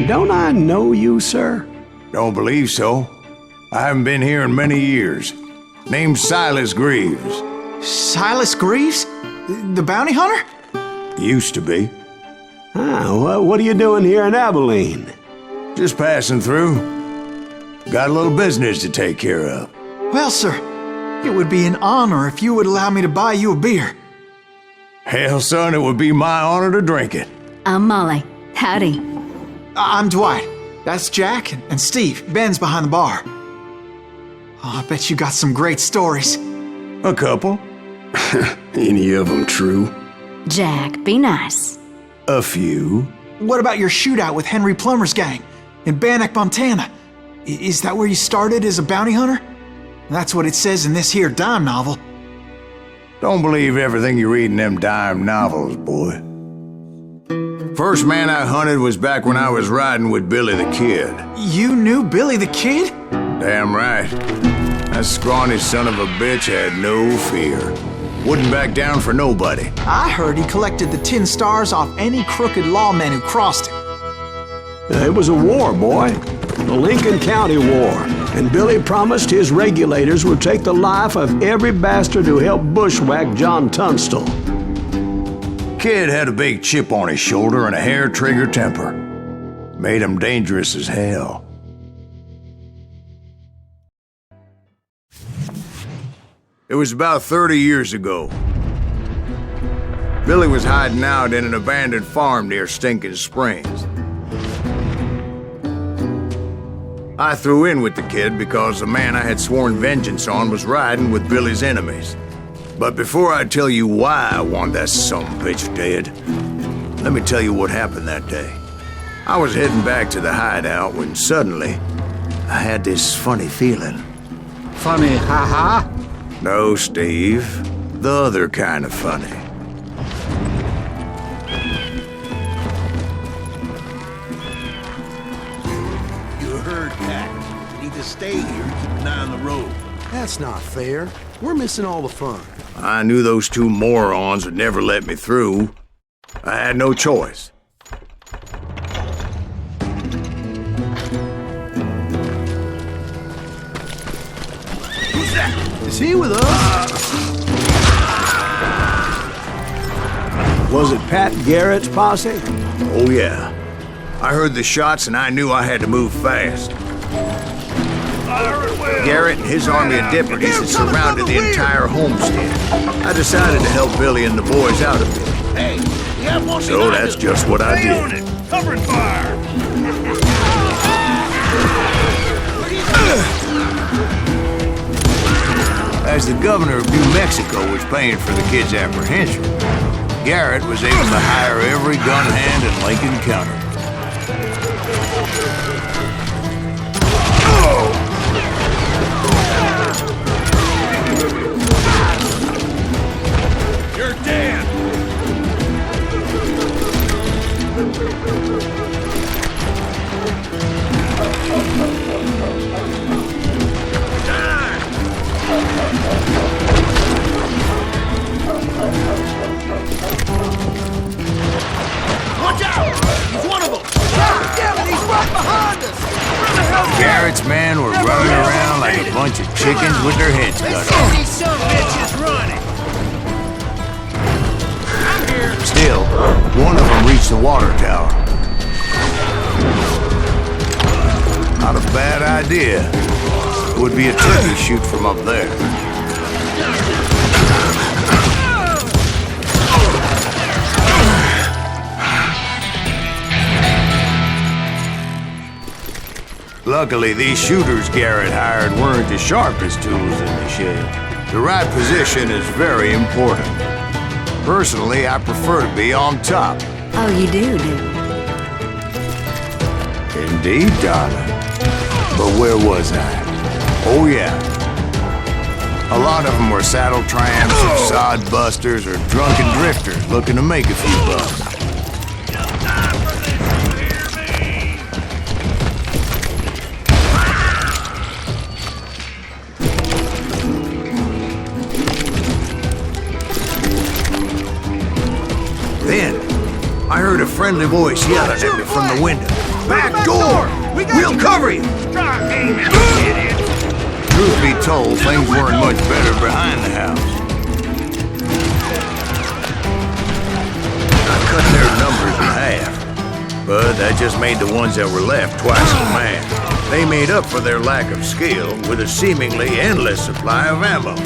Don't I know you, sir? Don't believe so. I haven't been here in many years. Name's Silas Greaves. Silas Greaves? The bounty hunter? Used to be. What are you doing here in Abilene? Just passing through. Got a little business to take care of. Well, sir, it would be an honor if you would allow me to buy you a beer. Hell, son, it would be my honor to drink it. I'm Molly. Howdy. I'm Dwight. That's Jack and Steve. Ben's behind the bar. Oh, I bet you got some great stories. A couple. Any of them true? Jack, be nice. A few. What about your shootout with Henry Plummer's gang in Bannock, Montana? Is that where you started as a bounty hunter? That's what it says in this here dime novel. Don't believe everything you read in them dime novels, boy. First man I hunted was back when I was riding with Billy the Kid. You knew Billy the Kid? Damn right. That scrawny son of a bitch had no fear. Wouldn't back down for nobody. I heard he collected the 10 stars off any crooked lawman who crossed him. It was a war, boy. The Lincoln County War. And Billy promised his regulators would take the life of every bastard who helped bushwhack John Tunstall. Kid had a big chip on his shoulder and a hair-trigger temper. Made him dangerous as hell. It was about 30 years ago. Billy was hiding out in an abandoned farm near Stinking Springs. I threw in with the kid because the man I had sworn vengeance on was riding with Billy's enemies. But before I tell you why I want that sumbitch dead, let me tell you what happened that day. I was heading back to the hideout when suddenly I had this funny feeling. Funny, ha-ha? No, Steve. The other kind of funny. You heard that. You need to stay here and keep an eye on the road. That's not fair. We're missing all the fun. I knew those two morons would never let me through. I had no choice. Who's that? Is he with us? Was it Pat Garrett's posse? Oh, yeah. I heard the shots and I knew I had to move fast. Garrett and his army of deputies had surrounded the entire homestead. I decided to help Billy and the boys out a bit. Hey, you have one So that's just what I did. Covering fire! As the governor of New Mexico was paying for the kid's apprehension, Garrett was able to hire every gun hand in Lincoln County. You're dead! Watch out! He's one of them! God damn it, he's right behind us! Where the hell? Garrett's men were running around like a bunch of chickens with their heads cut off. These son bitches running! I'm here! Still, one of them reached the water tower. Not a bad idea. It would be a turkey shoot from up there. Luckily, these shooters Garrett hired weren't the sharpest tools in the shed. The right position is very important. Personally, I prefer to be on top. Oh, you do? Indeed, darling. But where was I? Oh, yeah. A lot of them were saddle tramps or sod busters or drunken drifters looking to make a few bucks. Then, I heard a friendly voice yelling at me from the window. Back door! We'll cover you! Truth be told, things weren't much better behind the house. I cut their numbers in half, but that just made the ones that were left twice as mad. They made up for their lack of skill with a seemingly endless supply of ammo.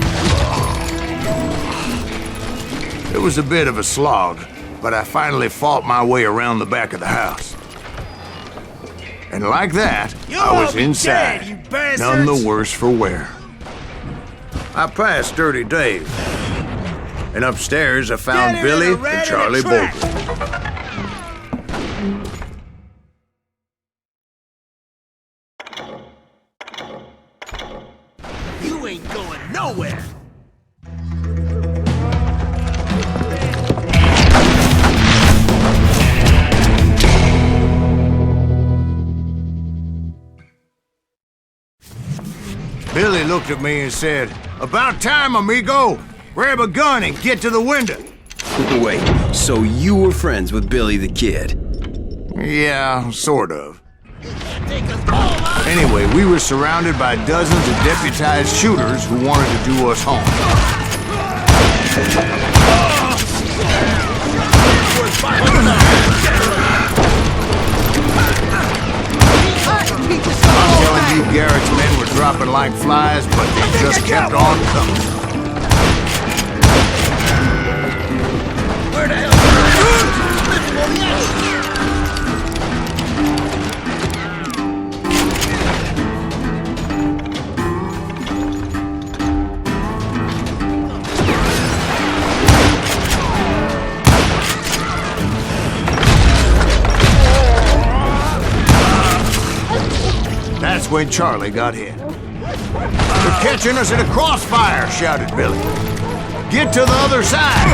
It was a bit of a slog, but I finally fought my way around the back of the house. And like that, I was inside, none the worse for wear. I passed Dirty Dave, and upstairs I found Billy and Charlie Bolton. You ain't going nowhere! Billy looked at me and said, "About time, amigo! Grab a gun and get to the window!" Wait, so you were friends with Billy the Kid? Yeah, sort of. Anyway, we were surrounded by dozens of deputized shooters who wanted to do us harm. I'm telling you, Garrett's men were dropping like flies, but they just kept on coming. Where the hell? That's when Charlie got hit. "They're catching us in a crossfire," shouted Billy. "Get to the other side!"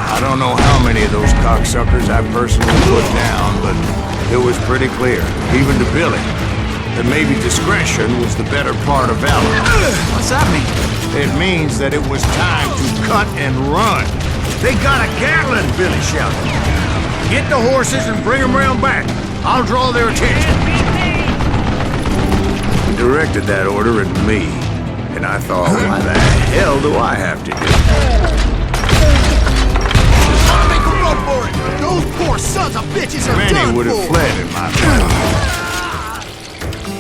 I don't know how many of those cocksuckers I personally put down, but it was pretty clear, even to Billy, that maybe discretion was the better part of valor. What's that mean? It means that it was time to cut and run. "They got a Gatling!" Billy shouted. "Get the horses and bring them round back. I'll draw their attention." He directed that order at me, and I thought, why the hell do I have to do it? Make a run for it! Those poor sons of bitches are Many done would have for! fled in my place.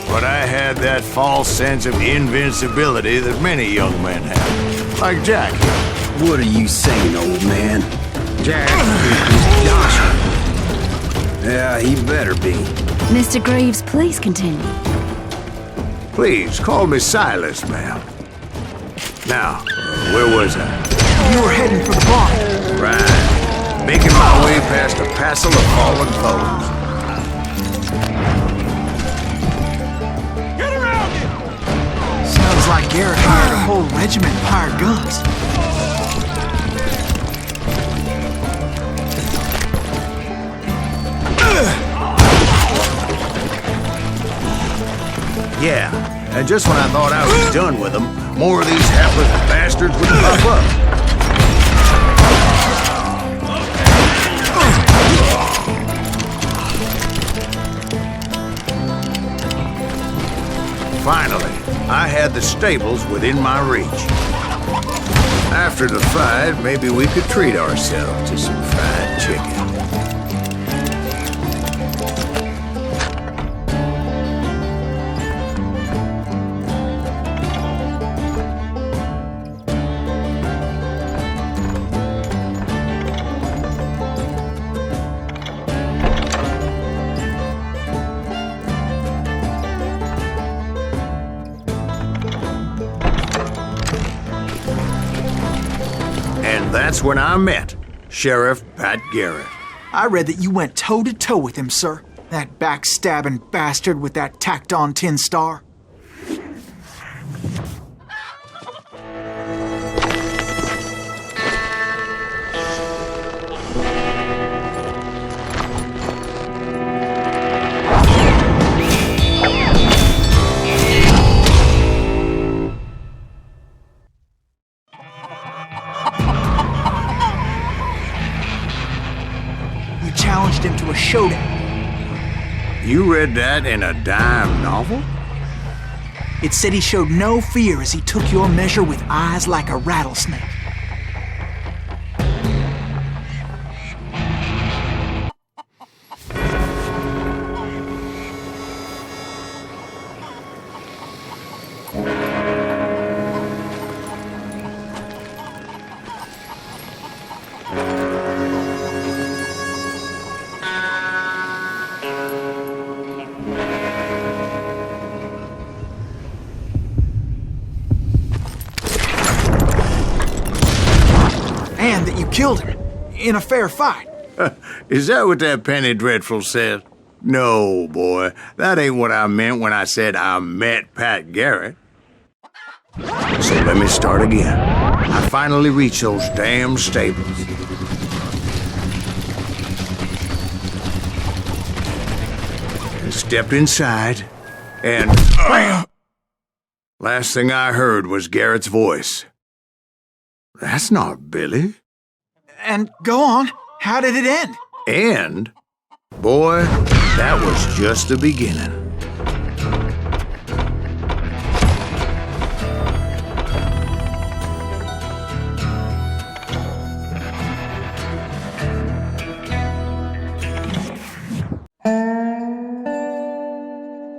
But I had that false sense of invincibility that many young men have. Like Jack here. What are you saying, old man? Jack is Joshua. Yeah, he better be. Mr. Greaves, please continue. Please, call me Silas, ma'am. Now, where was I? You were heading for the barn. Right. Making my way past a passel of fallen foes. Get around him! Sounds like Garrett hired a whole regiment of hired guns. Yeah, and just when I thought I was done with them, more of these hapless bastards would pop up. Finally, I had the stables within my reach. After the fight, maybe we could treat ourselves to some fried chicken. that's when I met Sheriff Pat Garrett. I read that you went toe-to-toe with him, sir. That backstabbing bastard with that tacked-on tin star. You challenged him to a showdown. You read that in a dime novel? It said he showed no fear as he took your measure with eyes like a rattlesnake. And that you killed him in a fair fight. Is that what that penny dreadful said? No, boy. That ain't what I meant when I said I met Pat Garrett. So let me start again. I finally reached those damn stables. And stepped inside, and last thing I heard was Garrett's voice. That's not Billy. And go on, how did it end? And, boy, that was just the beginning.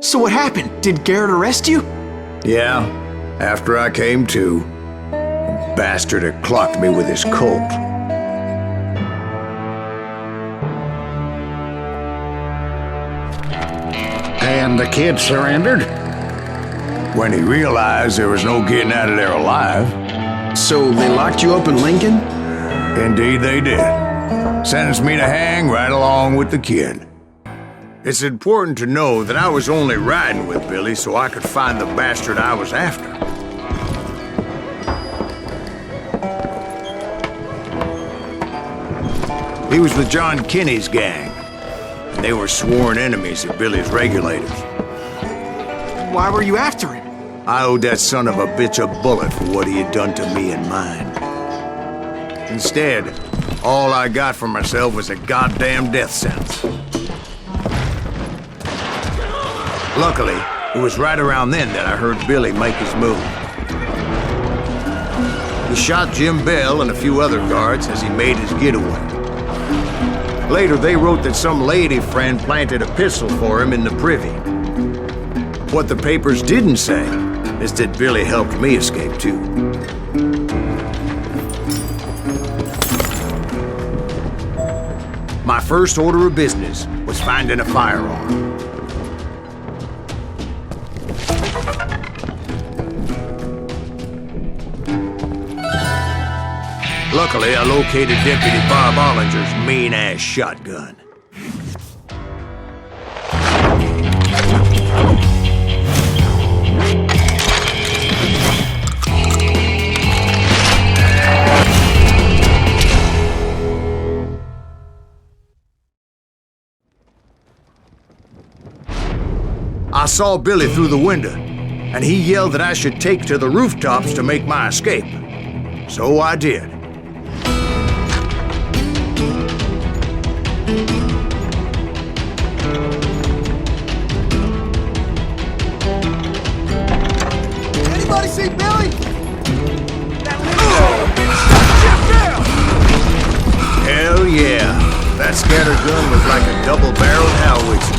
So what happened? Did Garrett arrest you? Yeah, after I came to, the bastard had clocked me with his Colt. And the kid surrendered? When he realized there was no getting out of there alive. So they locked you up in Lincoln? Indeed they did. Sentenced me to hang right along with the kid. It's important to know that I was only riding with Billy so I could find the bastard I was after. He was with John Kinney's gang, and they were sworn enemies of Billy's regulators. Why were you after him? I owed that son of a bitch a bullet for what he had done to me and mine. Instead, all I got for myself was a goddamn death sentence. Luckily, it was right around then that I heard Billy make his move. He shot Jim Bell and a few other guards as he made his getaway. Later, they wrote that some lady friend planted a pistol for him in the privy. What the papers didn't say is that Billy helped me escape too. My first order of business was finding a firearm. Luckily, I located Deputy Bob Ollinger's mean-ass shotgun. I saw Billy through the window, and he yelled that I should take to the rooftops to make my escape. So I did. Anybody see Billy? Hell yeah. That scatter gun was like a double-barreled howitzer.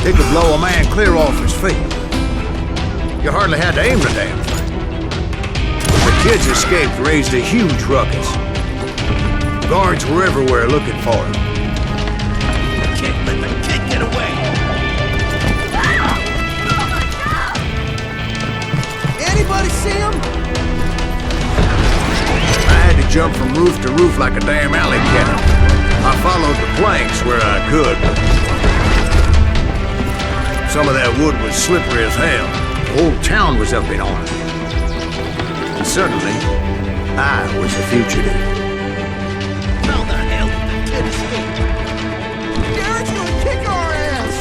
It could blow a man clear off his feet. You hardly had to aim the damn thing. The kid's escape raised a huge ruckus. Guards were everywhere looking for him. Can't let the kid get away. Anybody see him? I had to jump from roof to roof like a damn alley cat. I followed the planks where I could. Some of that wood was slippery as hell. The whole town was up in arms. And suddenly, I was a fugitive. How the hell did the kid escape? Jared's gonna kick our ass!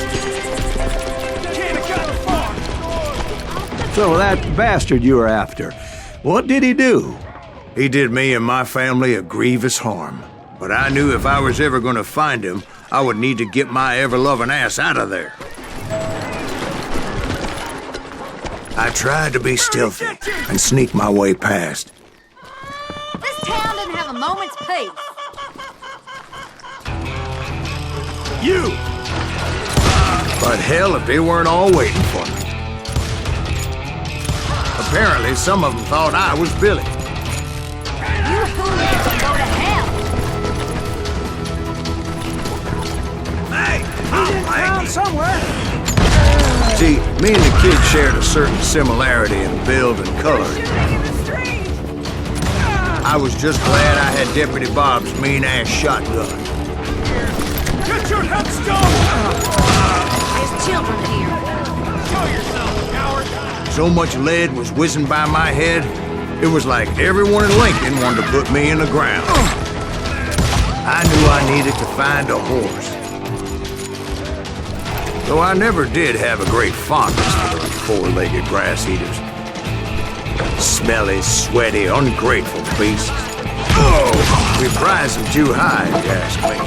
Can't have gotten far! So that bastard you were after, what did he do? He did me and my family a grievous harm. But I knew if I was ever gonna find him, I would need to get my ever-loving ass out of there. I tried to be stealthy and sneak my way past. This town didn't have a moment's peace. You! But hell if they weren't all waiting for me. Apparently, some of them thought I was Billy. You hooligans can go to hell. Hey! He's in town somewhere. See, me and the kid shared a certain similarity in build and color. I was just glad I had Deputy Bob's mean-ass shotgun. Get your headstone! There's children here. Show yourself, coward! So much lead was whizzing by my head, it was like everyone in Lincoln wanted to put me in the ground. I knew I needed to find a horse. Though I never did have a great fondness for those four-legged grass eaters. Smelly, sweaty, ungrateful beasts. Oh, we prize them too high, if you ask me.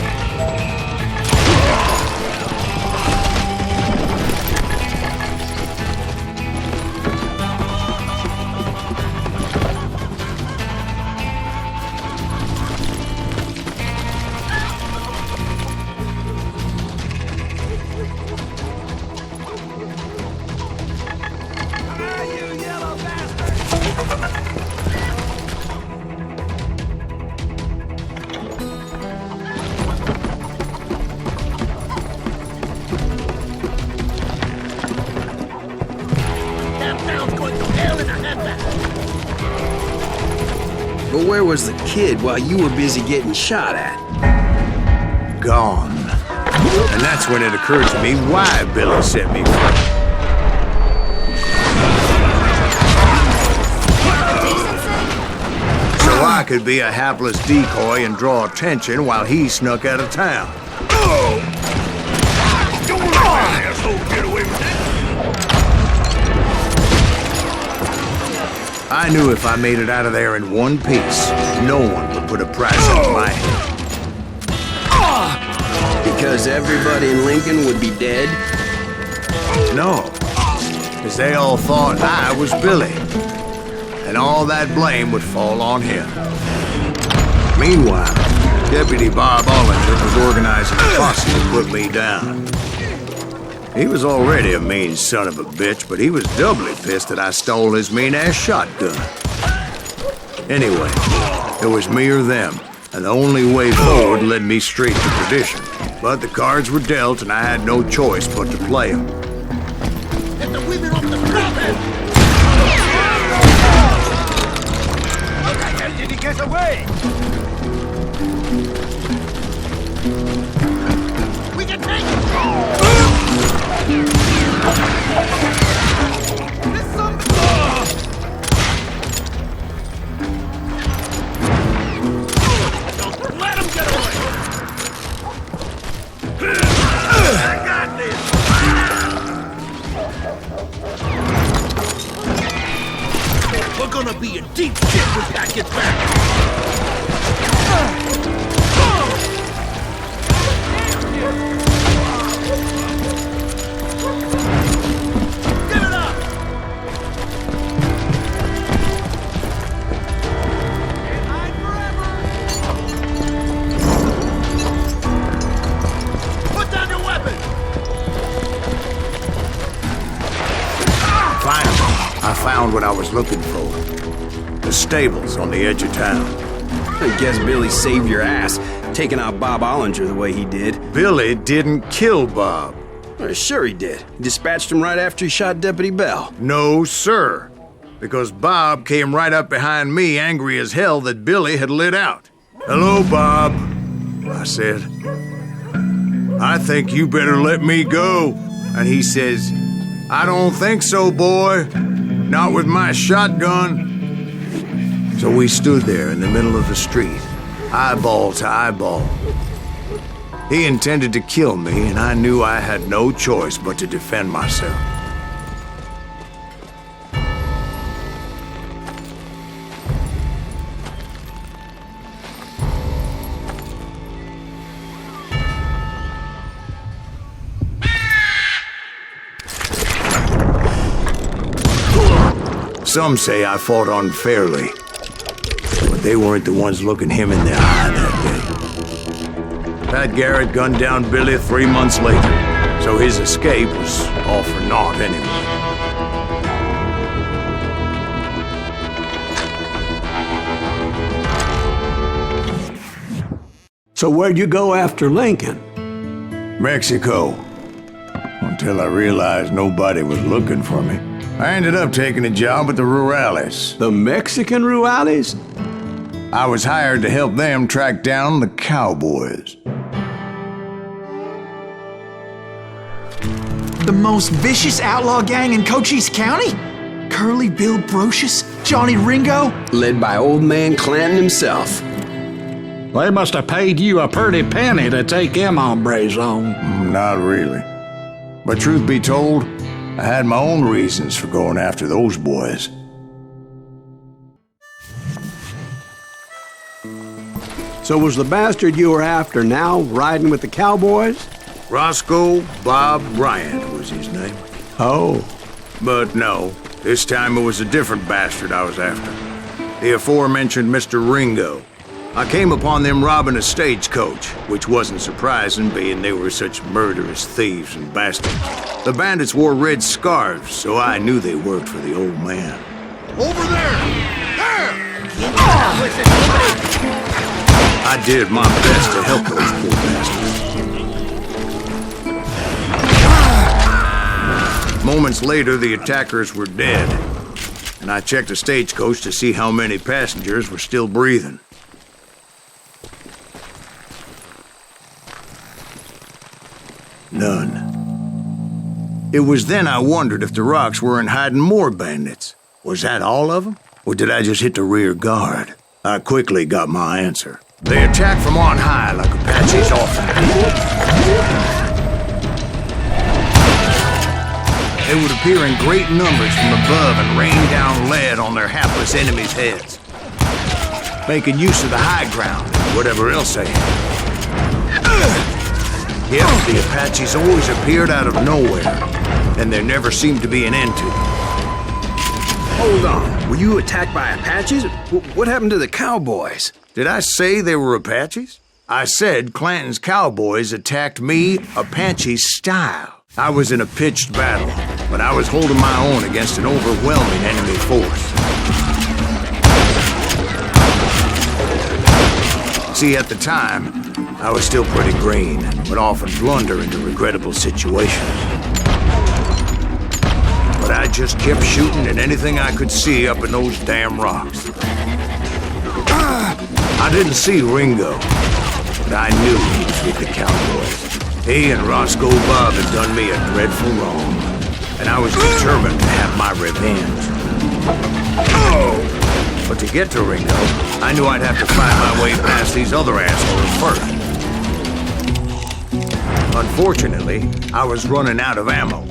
But where was the kid while you were busy getting shot at? Gone. And that's when it occurred to me why Billy set me free. So I could be a hapless decoy and draw attention while he snuck out of town. Oh! Don't let that asshole get away with that! I knew if I made it out of there in one piece, no one would put a price on my head. Because everybody in Lincoln would be dead? No, because they all thought I was Billy, and all that blame would fall on him. Meanwhile, Deputy Bob Ollinger was organizing a posse to put me down. He was already a mean son of a bitch, but he was doubly pissed that I stole his mean-ass shotgun. Anyway, it was me or them, and the only way forward led me straight to perdition. But the cards were dealt, and I had no choice but to play them. Get the women off the street, man! How the hell did he get away? We can take it! Don't let him get away! I got this! We're gonna be in deep shit when that gets back! Give it up! Put down your weapon! Finally, I found what I was looking for. The stables on the edge of town. I guess Billy saved your ass, taking out Bob Ollinger the way he did. Billy didn't kill Bob. Well, sure he did. He dispatched him right after he shot Deputy Bell. No, sir. because Bob came right up behind me, angry as hell that Billy had lit out. "Hello, Bob," I said. "I think you better let me go." And he says, "I don't think so, boy. Not with my shotgun." So we stood there in the middle of the street, eyeball to eyeball. He intended to kill me, and I knew I had no choice but to defend myself. Some say I fought unfairly, but they weren't the ones looking him in the eye that day. Pat Garrett gunned down Billy 3 months later, so his escape was all for naught anyway. So where'd you go after Lincoln? Mexico. Until I realized nobody was looking for me. I ended up taking a job at the Rurales. The Mexican Rurales? I was hired to help them track down the cowboys. The most vicious outlaw gang in Cochise County? Curly Bill Brocious? Johnny Ringo? Led by old man Clanton himself. They must have paid you a pretty penny to take them hombres on. Not really. But truth be told, I had my own reasons for going after those boys. So was the bastard you were after now riding with the cowboys? Roscoe Bob Bryant was his name. Oh. But no, this time it was a different bastard I was after. The aforementioned Mr. Ringo. I came upon them robbing a stagecoach, which wasn't surprising, being they were such murderous thieves and bastards. The bandits wore red scarves, so I knew they worked for the old man. Over there! There! I did my best to help those poor bastards. Moments later, the attackers were dead, and I checked the stagecoach to see how many passengers were still breathing. None. It was then I wondered if the rocks weren't hiding more bandits. Was that all of them? Or did I just hit the rear guard? I quickly got my answer. They attacked from on high like Apaches often do. They would appear in great numbers from above and rain down lead on their hapless enemies' heads, making use of the high ground, whatever else they had. Yep, the Apaches always appeared out of nowhere, and there never seemed to be an end to them. Hold on, were you attacked by Apaches? What happened to the cowboys? Did I say they were Apaches? I said Clanton's cowboys attacked me Apache style. I was in a pitched battle, but I was holding my own against an overwhelming enemy force. See, at the time, I was still pretty green and would often blunder into regrettable situations. But I just kept shooting at anything I could see up in those damn rocks. I didn't see Ringo, but I knew he was with the cowboys. He and Roscoe Bob had done me a dreadful wrong, and I was determined to have my revenge. But to get to Ringo, I knew I'd have to find my way past these other assholes first. Unfortunately, I was running out of ammo.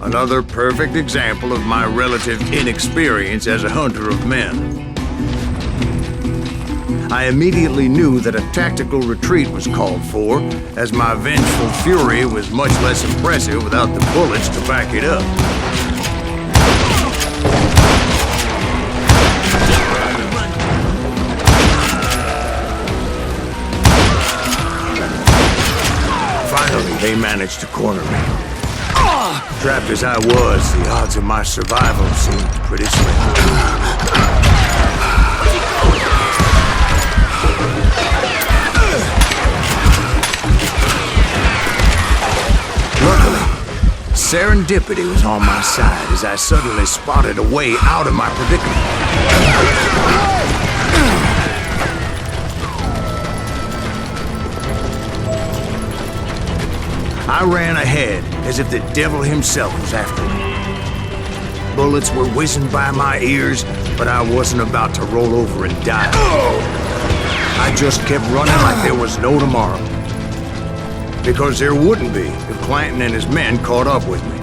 Another perfect example of my relative inexperience as a hunter of men. I immediately knew that a tactical retreat was called for, as my vengeful fury was much less impressive without the bullets to back it up. Finally, they managed to corner me. Trapped as I was, the odds of my survival seemed pretty slim. serendipity was on my side as I suddenly spotted a way out of my predicament. I ran ahead as if the devil himself was after me. Bullets were whizzing by my ears, but I wasn't about to roll over and die. I just kept running like there was no tomorrow. Because there wouldn't be if Clanton and his men caught up with me.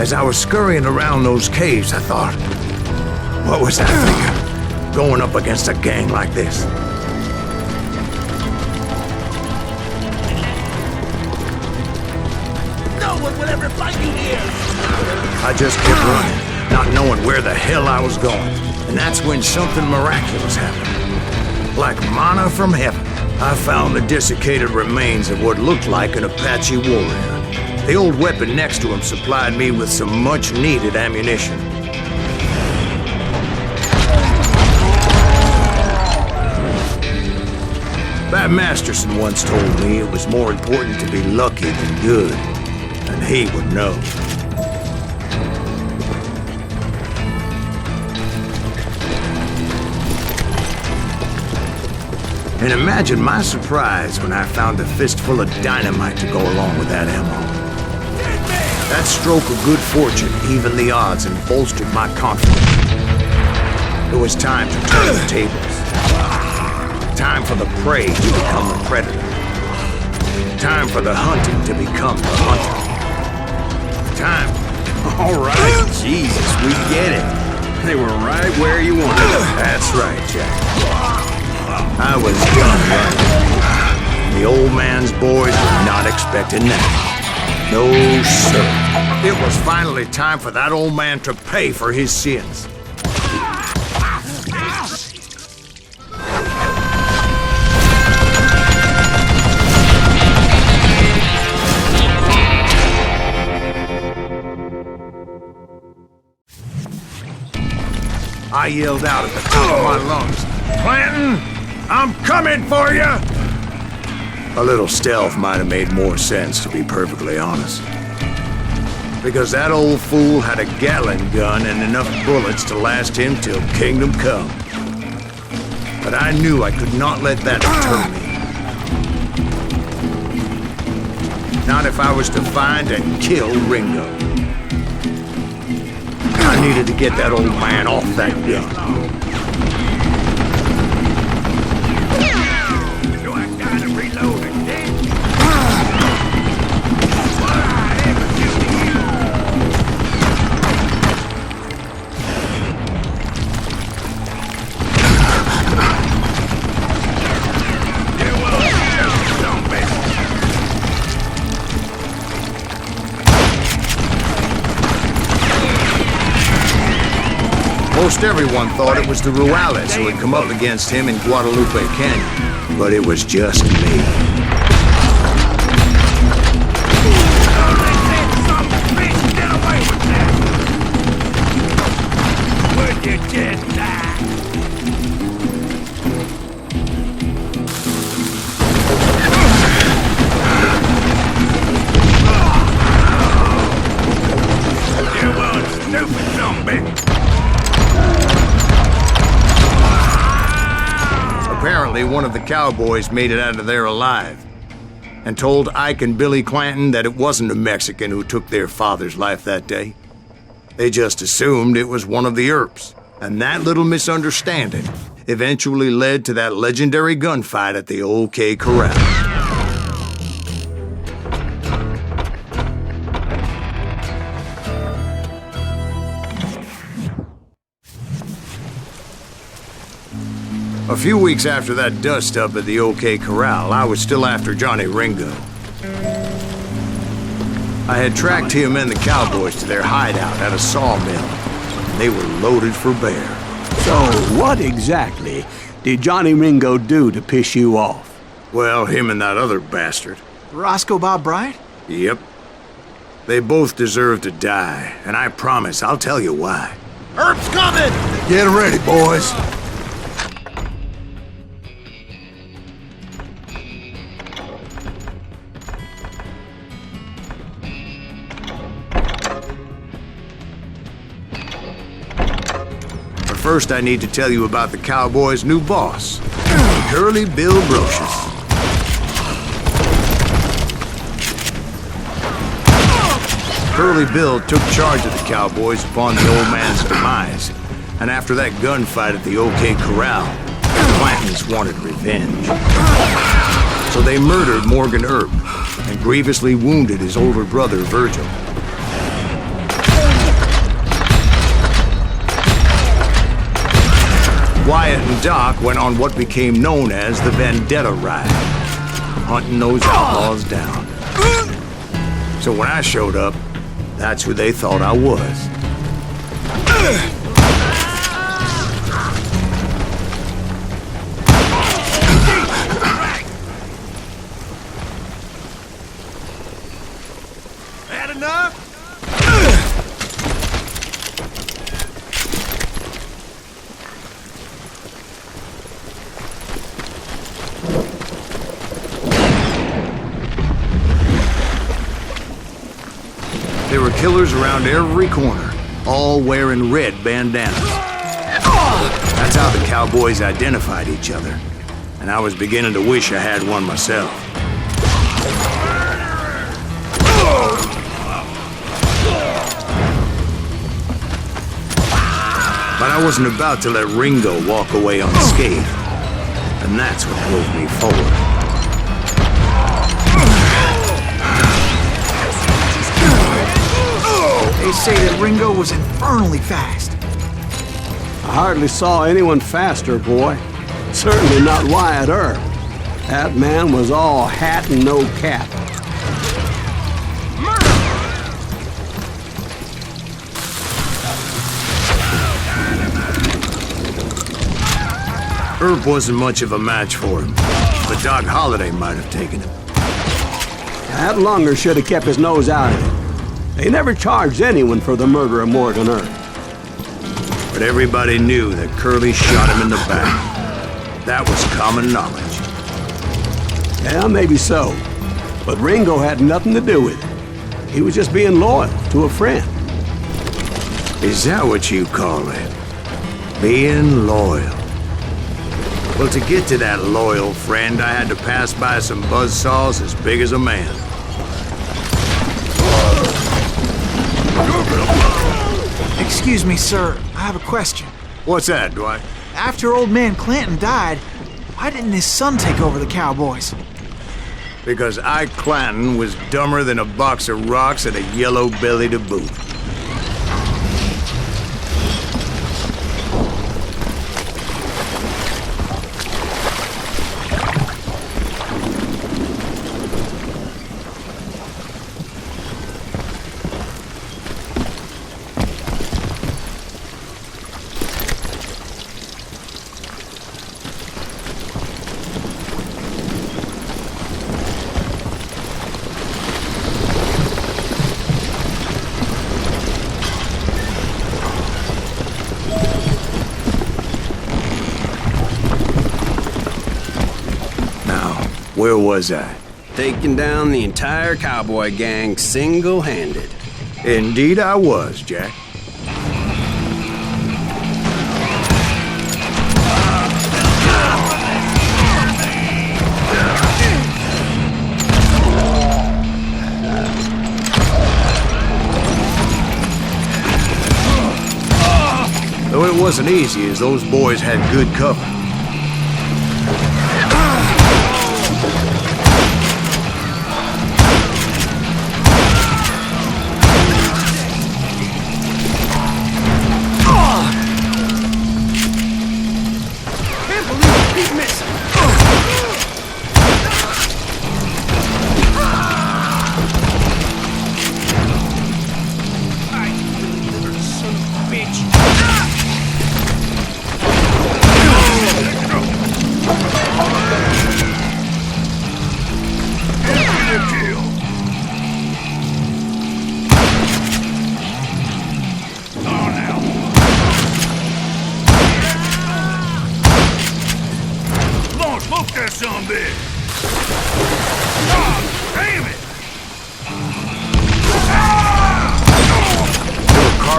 As I was scurrying around those caves, I thought, what was I thinking? Going up against a gang like this? No one will ever find you here! I just kept running, not knowing where the hell I was going. And that's when something miraculous happened. Like manna from heaven, I found the desiccated remains of what looked like an Apache warrior. The old weapon next to him supplied me with some much-needed ammunition. Bat Masterson once told me it was more important to be lucky than good, and he would know. And imagine my surprise when I found a fistful of dynamite to go along with that ammo. That stroke of good fortune evened the odds and bolstered my confidence. It was time to turn the tables. Time for the prey to become the predator. Time for the hunted to become the hunter. Time. All right, Jesus, we get it. They were right where you wanted them. That's right, Jack. I was done running. The old man's boys were not expecting that. No, sir. It was finally time for that old man to pay for his sins. I yelled out at the top of my lungs, "Clanton, I'm coming for you!" A little stealth might have made more sense, to be perfectly honest. Because that old fool had a Gatling gun and enough bullets to last him till kingdom come. But I knew I could not let that deter me. Not if I was to find and kill Ringo. I needed to get that old man off that gun. Most everyone thought it was the Ruales who had come up against him in Guadalupe Canyon, but it was just me. Would you just die? You one stupid zombie! Apparently, one of the cowboys made it out of there alive and told Ike and Billy Clanton that it wasn't a Mexican who took their father's life that day. They just assumed it was one of the Earps, and that little misunderstanding eventually led to that legendary gunfight at the OK Corral. A few weeks after that dust-up at the OK Corral, I was still after Johnny Ringo. I had tracked him and the cowboys to their hideout at a sawmill, and they were loaded for bear. So what exactly did Johnny Ringo do to piss you off? Well, him and that other bastard. Roscoe Bob Bryant? Yep. They both deserve to die, and I promise I'll tell you why. Earp's coming! Get ready, boys. first I need to tell you about the Cowboys' new boss, Curly Bill Brocious. Curly Bill took charge of the Cowboys upon the old man's demise, and after that gunfight at the OK Corral, the Clantons wanted revenge. So they murdered Morgan Earp and grievously wounded his older brother, Virgil. Wyatt and Doc went on what became known as the Vendetta Ride, hunting those outlaws down. So when I showed up, that's who they thought I was. Had enough? There were killers around every corner, all wearing red bandanas. That's how the Cowboys identified each other, and I was beginning to wish I had one myself. But I wasn't about to let Ringo walk away unscathed, and that's what drove me forward. They say that Ringo was infernally fast. I hardly saw anyone faster, boy. Certainly not Wyatt Earp. That man was all hat and no cap. Earp wasn't much of a match for him, but Doc Holliday might have taken him. That Lunger should have kept his nose out of it. They never charged anyone for the murder of Morgan Earp. But everybody knew that Curly shot him in the back. That was common knowledge. Yeah, maybe so. But Ringo had nothing to do with it. He was just being loyal to a friend. Is that what you call it? Being loyal? Well, to get to that loyal friend, I had to pass by some buzzsaws as big as a man. Excuse me, sir. I have a question. What's that, Dwight? After old man Clanton died, why didn't his son take over the Cowboys? Because Ike Clanton was dumber than a box of rocks and a yellow belly to boot. Where was I? Taking down the entire cowboy gang single-handed. Indeed I was, Jack. Though it wasn't easy, as those boys had good cover.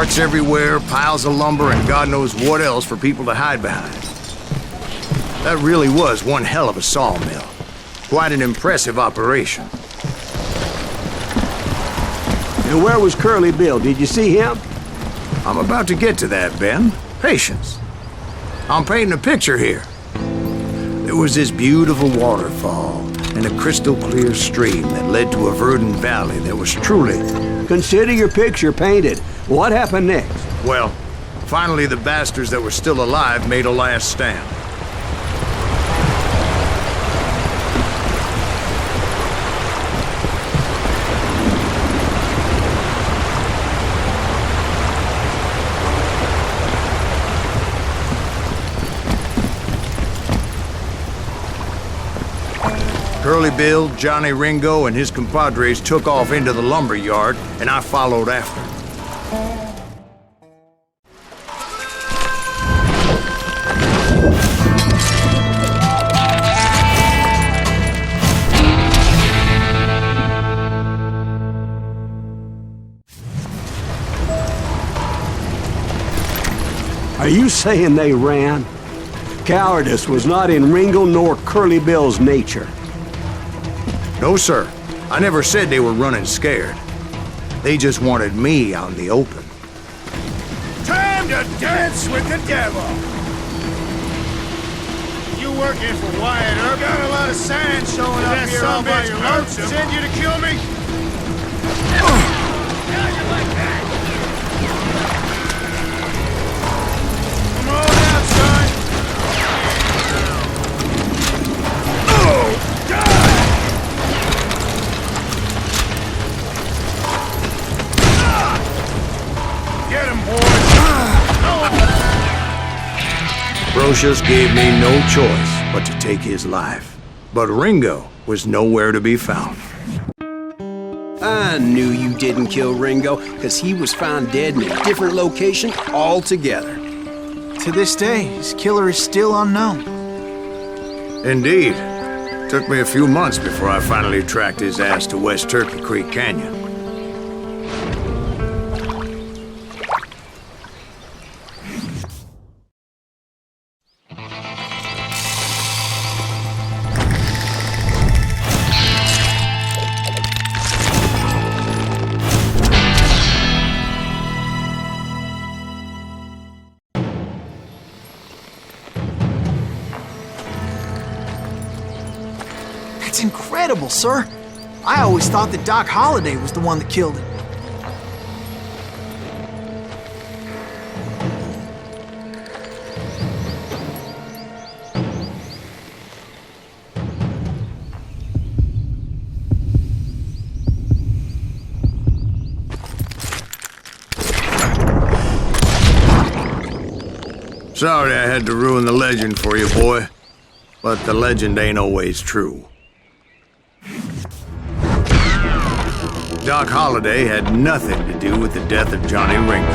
Carts everywhere, piles of lumber, and God knows what else for people to hide behind. That really was one hell of a sawmill. Quite an impressive operation. And where was Curly Bill? Did you see him? I'm about to get to that, Ben. Patience. I'm painting a picture here. There was this beautiful waterfall and a crystal clear stream that led to a verdant valley that was truly... Consider your picture painted. What happened next? Well, finally the bastards that were still alive made a last stand. Curly Bill, Johnny Ringo, and his compadres took off into the lumber yard, and I followed after. Are you saying they ran? Cowardice was not in Ringo nor Curly Bill's nature. No, sir. I never said they were running scared. They just wanted me out in the open. Time to dance with the devil! You working for Wyatt Earp? Got a lot of sand showing up here all by your lonesome. Send you to kill me? How you like that? Come on out, son! Oh, God! Get him, boys! Brocious gave me no choice but to take his life. But Ringo was nowhere to be found. I knew you didn't kill Ringo, because he was found dead in a different location altogether. To this day, his killer is still unknown. Indeed. Took me a few months before I finally tracked his ass to West Turkey Creek Canyon. That's incredible, sir. I always thought that Doc Holliday was the one that killed him. Sorry I had to ruin the legend for you, boy. But the legend ain't always true. Doc Holliday had nothing to do with the death of Johnny Ringo.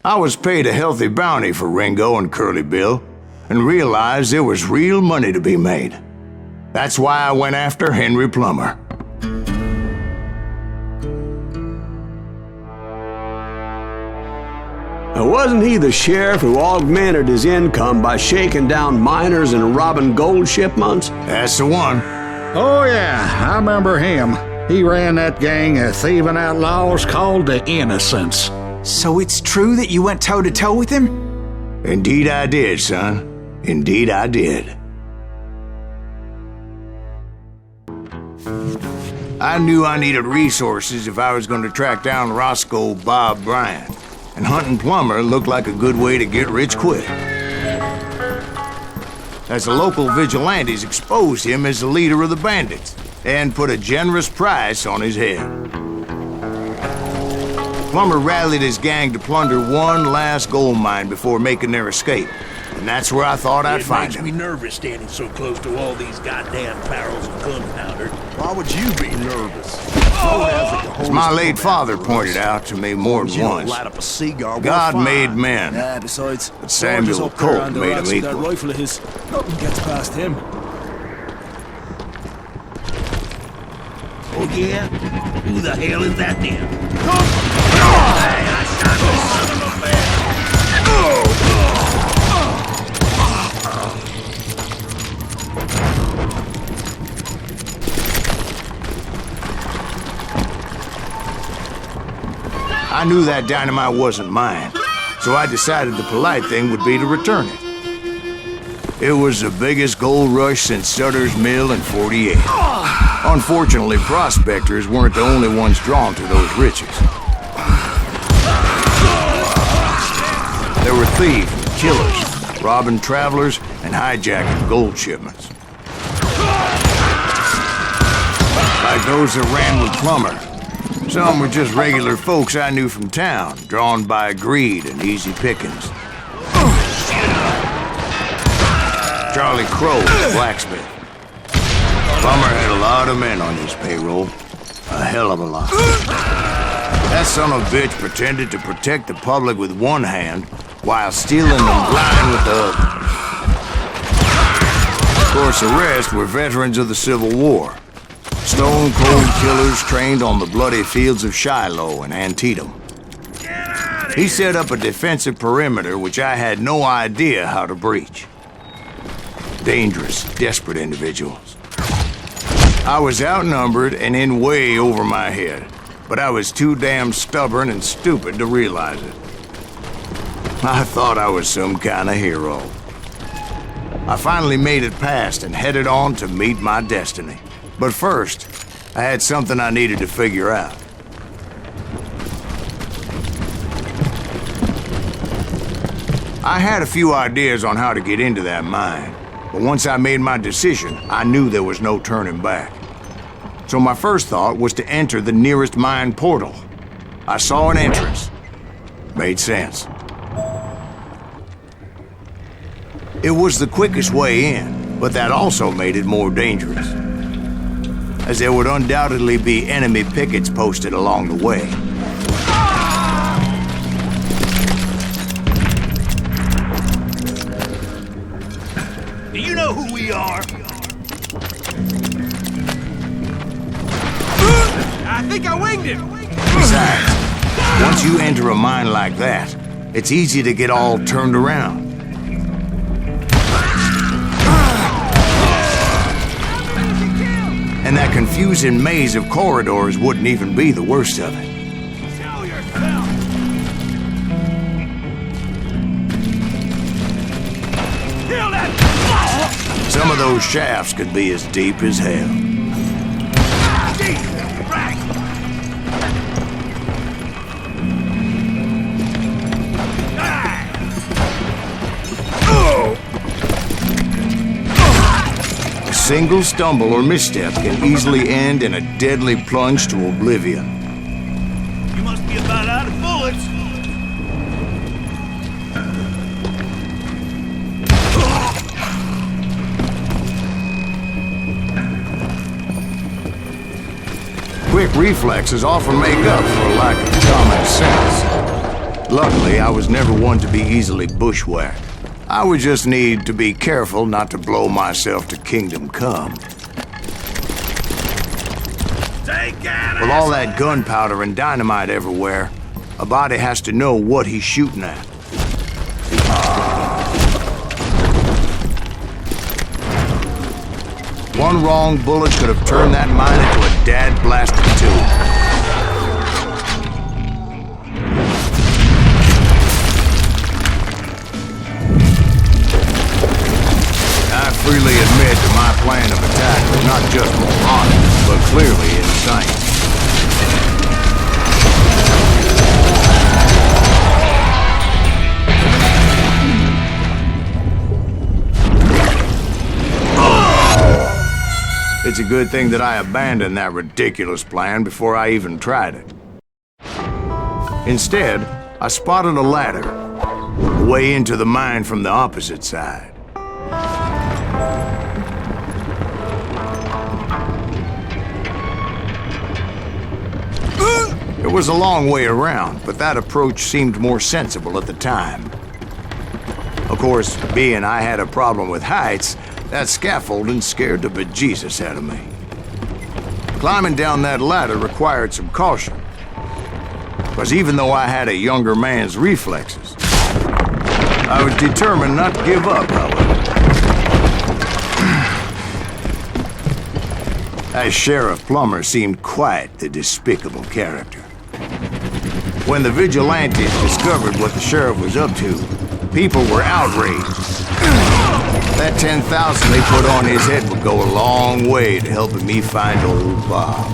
I was paid a healthy bounty for Ringo and Curly Bill, and realized there was real money to be made. That's why I went after Henry Plummer. Wasn't he the sheriff who augmented his income by shaking down miners and robbing gold shipments? That's the one. Oh, yeah, I remember him. He ran that gang of thieving outlaws called the Innocents. So it's true that you went toe-to-toe with him? Indeed I did, son. Indeed I did. I knew I needed resources if I was going to track down Roscoe Bob Bryant. And hunting Plummer looked like a good way to get rich quick. As the local vigilantes exposed him as the leader of the bandits and put a generous price on his head. Plummer rallied his gang to plunder one last gold mine before making their escape. And that's where I thought I'd find him. It makes me nervous standing so close to all these goddamn barrels of gunpowder. Why would you be nervous? As my late father pointed out to me more than once, Light up a cigar, God made men, Besides, but Samuel Colt made them that equal. rifle of his, nothing gets past him. Oh yeah? Who the hell is that then? I knew that dynamite wasn't mine, so I decided the polite thing would be to return it. It was the biggest gold rush since Sutter's Mill in '48. Unfortunately, prospectors weren't the only ones drawn to those riches. There were thieves and killers, robbing travelers and hijacking gold shipments. Like those that ran with Plummer. Some were just regular folks I knew from town, drawn by greed and easy pickings. Charlie Crow, the blacksmith. Plummer had a lot of men on his payroll. A hell of a lot. That son of a bitch pretended to protect the public with one hand while stealing them blind with the other. Of course, the rest were veterans of the Civil War. Stone-cold killers trained on the bloody fields of Shiloh and Antietam. He set up a defensive perimeter which I had no idea how to breach. Dangerous, desperate individuals. I was outnumbered and in way over my head, but I was too damn stubborn and stupid to realize it. I thought I was some kind of hero. I finally made it past and headed on to meet my destiny. But first, I had something I needed to figure out. I had a few ideas on how to get into that mine, but once I made my decision, I knew there was no turning back. So my first thought was to enter the nearest mine portal. I saw an entrance. Made sense. It was the quickest way in, but that also made it more dangerous, as there would undoubtedly be enemy pickets posted along the way. Do you know who we are? I think I winged him! Besides, once you enter a mine like that, it's easy to get all turned around. And that confusing maze of corridors wouldn't even be the worst of it. Show yourself! Kill that! Some of those shafts could be as deep as hell. A single stumble or misstep can easily end in a deadly plunge to oblivion. You must be about out of bullets. Quick reflexes often make up for a lack of common sense. Luckily, I was never one to be easily bushwhacked. I would just need to be careful not to blow myself to kingdom come. With all that gunpowder and dynamite everywhere, a body has to know what he's shooting at. One wrong bullet could have turned that mine into a dad-blasted tomb. I freely admit that my plan of attack was not just moronic, but clearly insane. It's a good thing that I abandoned that ridiculous plan before I even tried it. Instead, I spotted a ladder, a way into the mine from the opposite side. It was a long way around, but that approach seemed more sensible at the time. Of course, being I had a problem with heights, that scaffolding scared the bejesus out of me. Climbing down that ladder required some caution, because even though I had a younger man's reflexes, I was determined not to give up, however. That Sheriff Plummer seemed quite the despicable character. When the vigilantes discovered what the sheriff was up to, people were outraged. That 10,000 they put on his head would go a long way to helping me find old Bob.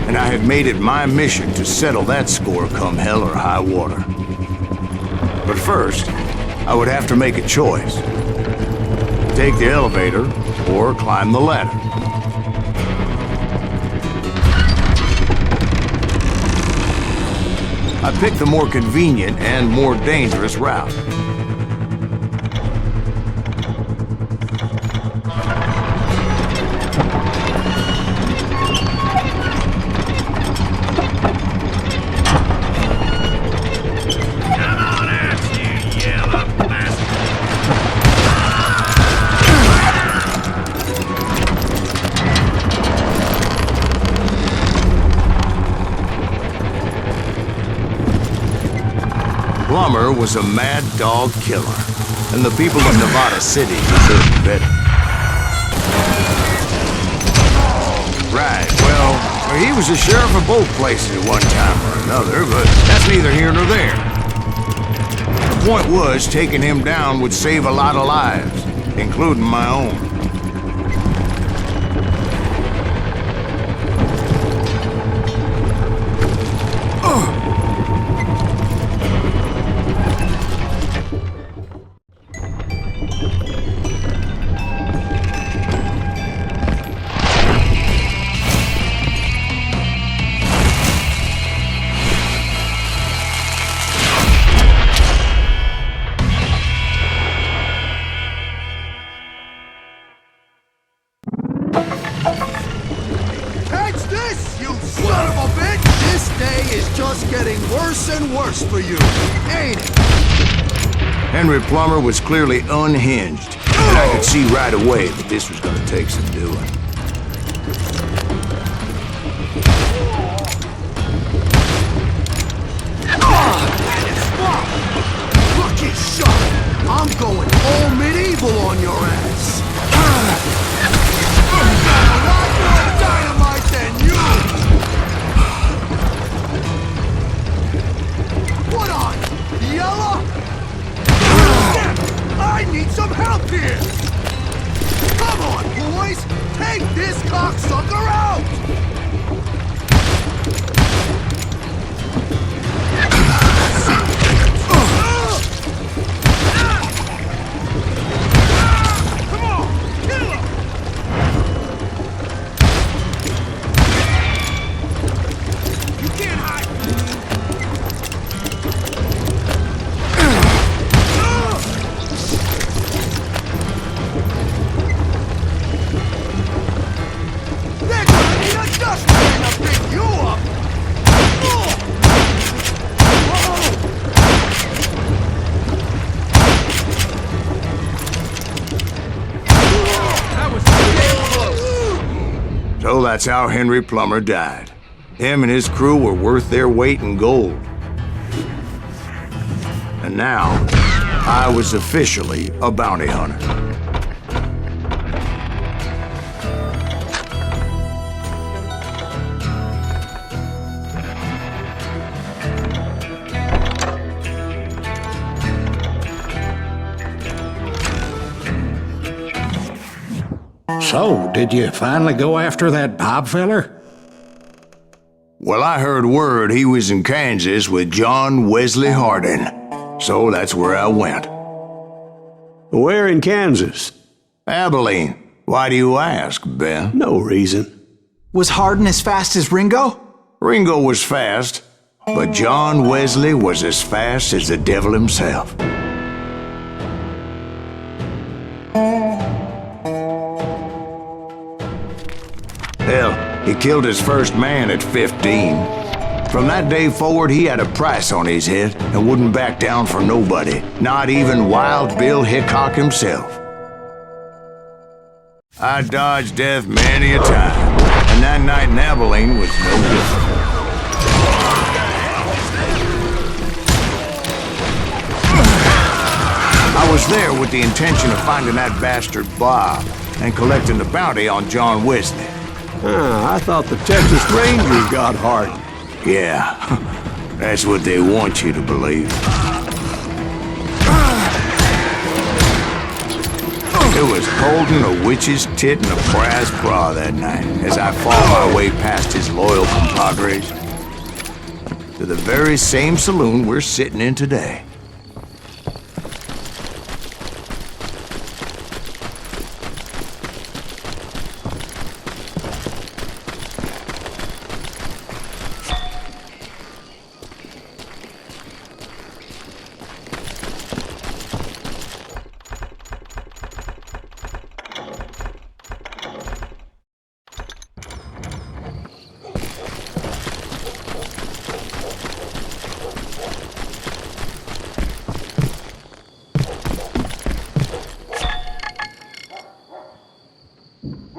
And I had made it my mission to settle that score come hell or high water. But first, I would have to make a choice. Take the elevator or climb the ladder. I picked the more convenient and more dangerous route. Plummer was a mad dog killer, and the people of Nevada City deserved better. Right, well, he was the sheriff of both places at one time or another, but that's neither here nor there. The point was, taking him down would save a lot of lives, including my own. For you, ain't it? Henry Plummer was clearly unhinged, and I could see right away that this was going to take some doing. Look at shot! I'm going all medieval on your ass! I'm got a lot more dynamite than you! What on? Yellow? I need some help here! Come on, boys! Take this cocksucker out! Come on! Kill him! You can't hide! So that's how Henry Plummer died. Him and his crew were worth their weight in gold. And now, I was officially a bounty hunter. So, did you finally go after that Bob feller? Well, I heard word he was in Kansas with John Wesley Hardin, so that's where I went. Where in Kansas? Abilene. Why do you ask, Ben? No reason. Was Hardin as fast as Ringo? Ringo was fast. But John Wesley was as fast as the devil himself. Hell, he killed his first man at 15. From that day forward, he had a price on his head and wouldn't back down for nobody, not even Wild Bill Hickok himself. I dodged death many a time, and that night in Abilene was no different. I was there with the intention of finding that bastard Bob and collecting the bounty on John Wesley. I thought the Texas Rangers got Hardin. Yeah, that's what they want you to believe. It was holding a witch's tit and a brass bra that night as I fought my way past his loyal compadres to the very same saloon we're sitting in today.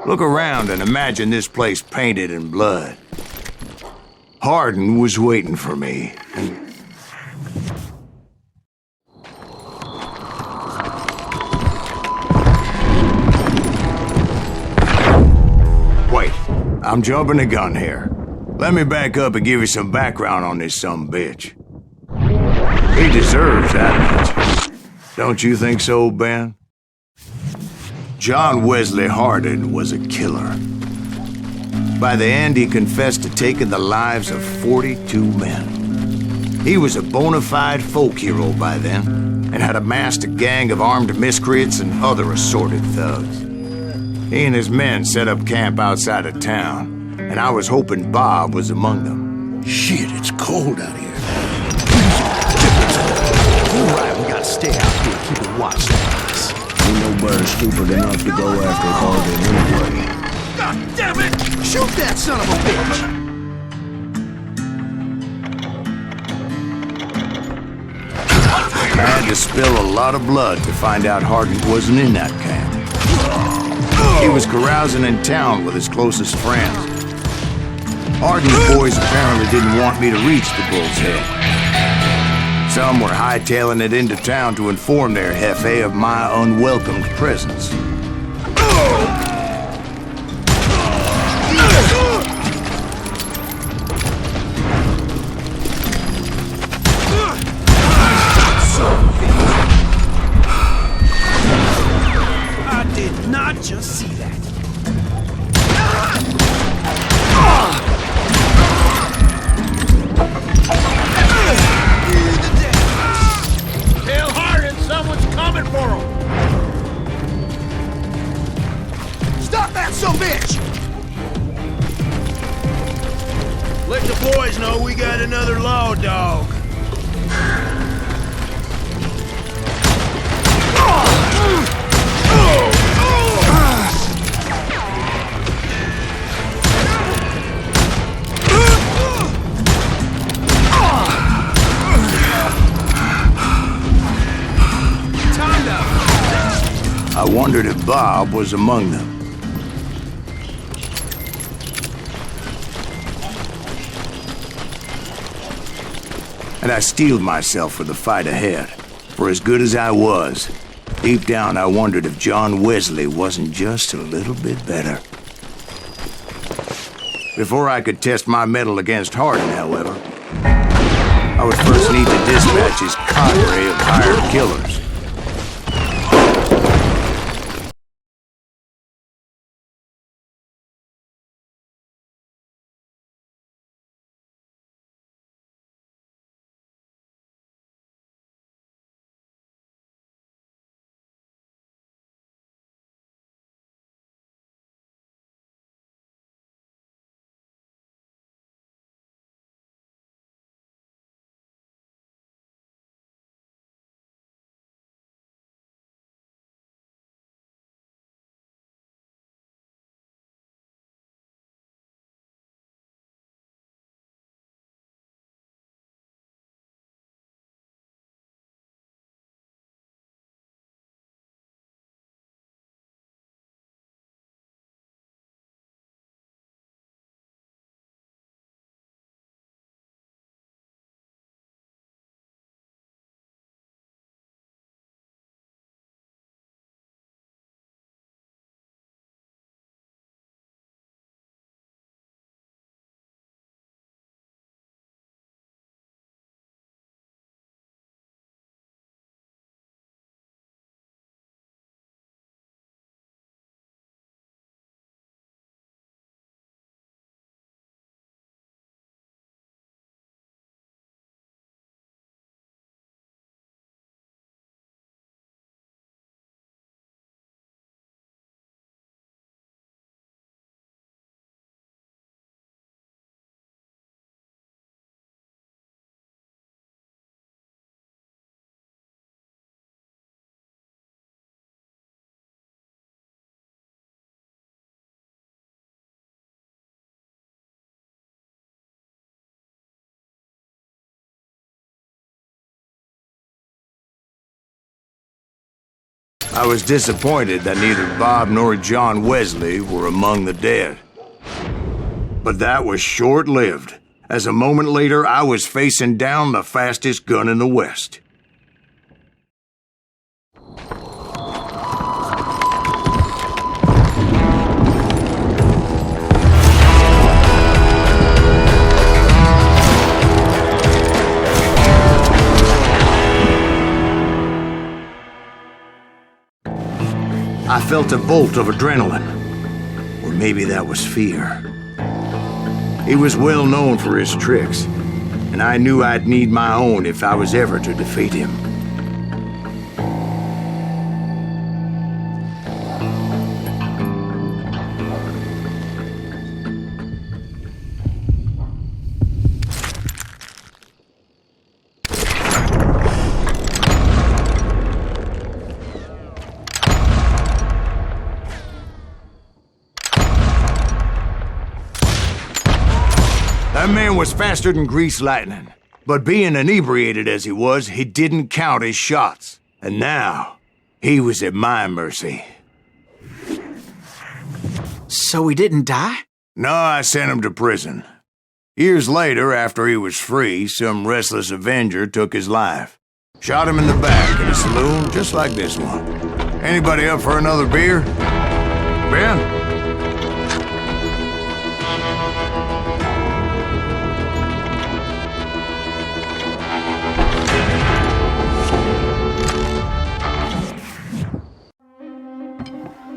Look around and imagine this place painted in blood. Hardin was waiting for me, and... Wait, I'm jumping the gun here. Let me back up and give you some background on this sumbitch. He deserves that much. Don't you think so, Ben? John Wesley Hardin was a killer. By the end, he confessed to taking the lives of 42 men. He was a bona fide folk hero by then, and had amassed a gang of armed miscreants and other assorted thugs. He and his men set up camp outside of town, and I was hoping Bob was among them. Shit, it's cold out here. You're right, we gotta stay out here, keep a watch on us. Ain't no bird stupid enough to go after Hardin anyway. God damn it! Shoot that son of a bitch! I had to spill a lot of blood to find out Hardin wasn't in that camp. He was carousing in town with his closest friends. Hardin's boys apparently didn't want me to reach the Bull's Head. Some were hightailing it into town to inform their jefe of my unwelcomed presence. I did not just see that. Tell Hardin someone's coming for him. Stop that sumbitch! Let the boys know we got another law dog. I wondered if Bob was among them. And I steeled myself for the fight ahead. For as good as I was, deep down I wondered if John Wesley wasn't just a little bit better. Before I could test my mettle against Hardin, however, I would first need to dispatch his cadre of hired killers. I was disappointed that neither Bob nor John Wesley were among the dead. But that was short-lived, as a moment later I was facing down the fastest gun in the West. I felt a bolt of adrenaline, or maybe that was fear. He was well known for his tricks, and I knew I'd need my own if I was ever to defeat him. That man was faster than greased lightning, but being inebriated as he was, he didn't count his shots. And now, he was at my mercy. So he didn't die? No, I sent him to prison. Years later, after he was free, some restless avenger took his life. Shot him in the back in a saloon just like this one. Anybody up for another beer? Ben?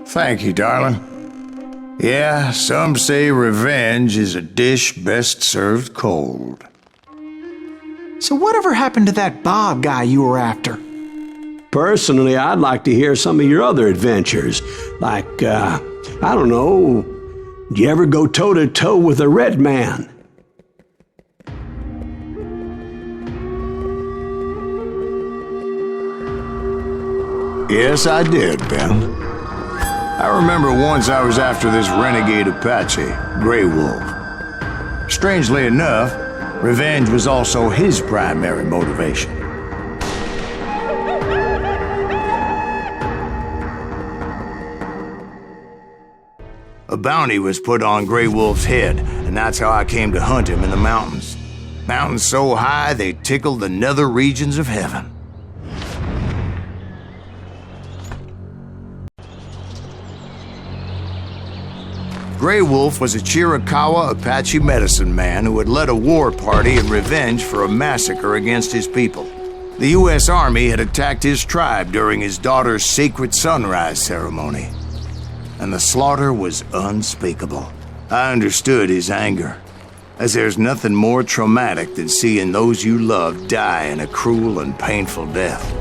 Thank you, darling. Yeah, some say revenge is a dish best served cold. So whatever happened to that Bob guy you were after? Personally, I'd like to hear some of your other adventures. Like, I don't know, did you ever go toe-to-toe with a red man? Yes, I did, Ben. I remember once I was after this renegade Apache, Grey Wolf. Strangely enough, revenge was also his primary motivation. A bounty was put on Grey Wolf's head, and that's how I came to hunt him in the mountains. Mountains so high they tickled the nether regions of heaven. Grey Wolf was a Chiricahua Apache medicine man who had led a war party in revenge for a massacre against his people. The U.S. Army had attacked his tribe during his daughter's sacred sunrise ceremony, and the slaughter was unspeakable. I understood his anger, as there's nothing more traumatic than seeing those you love die in a cruel and painful death.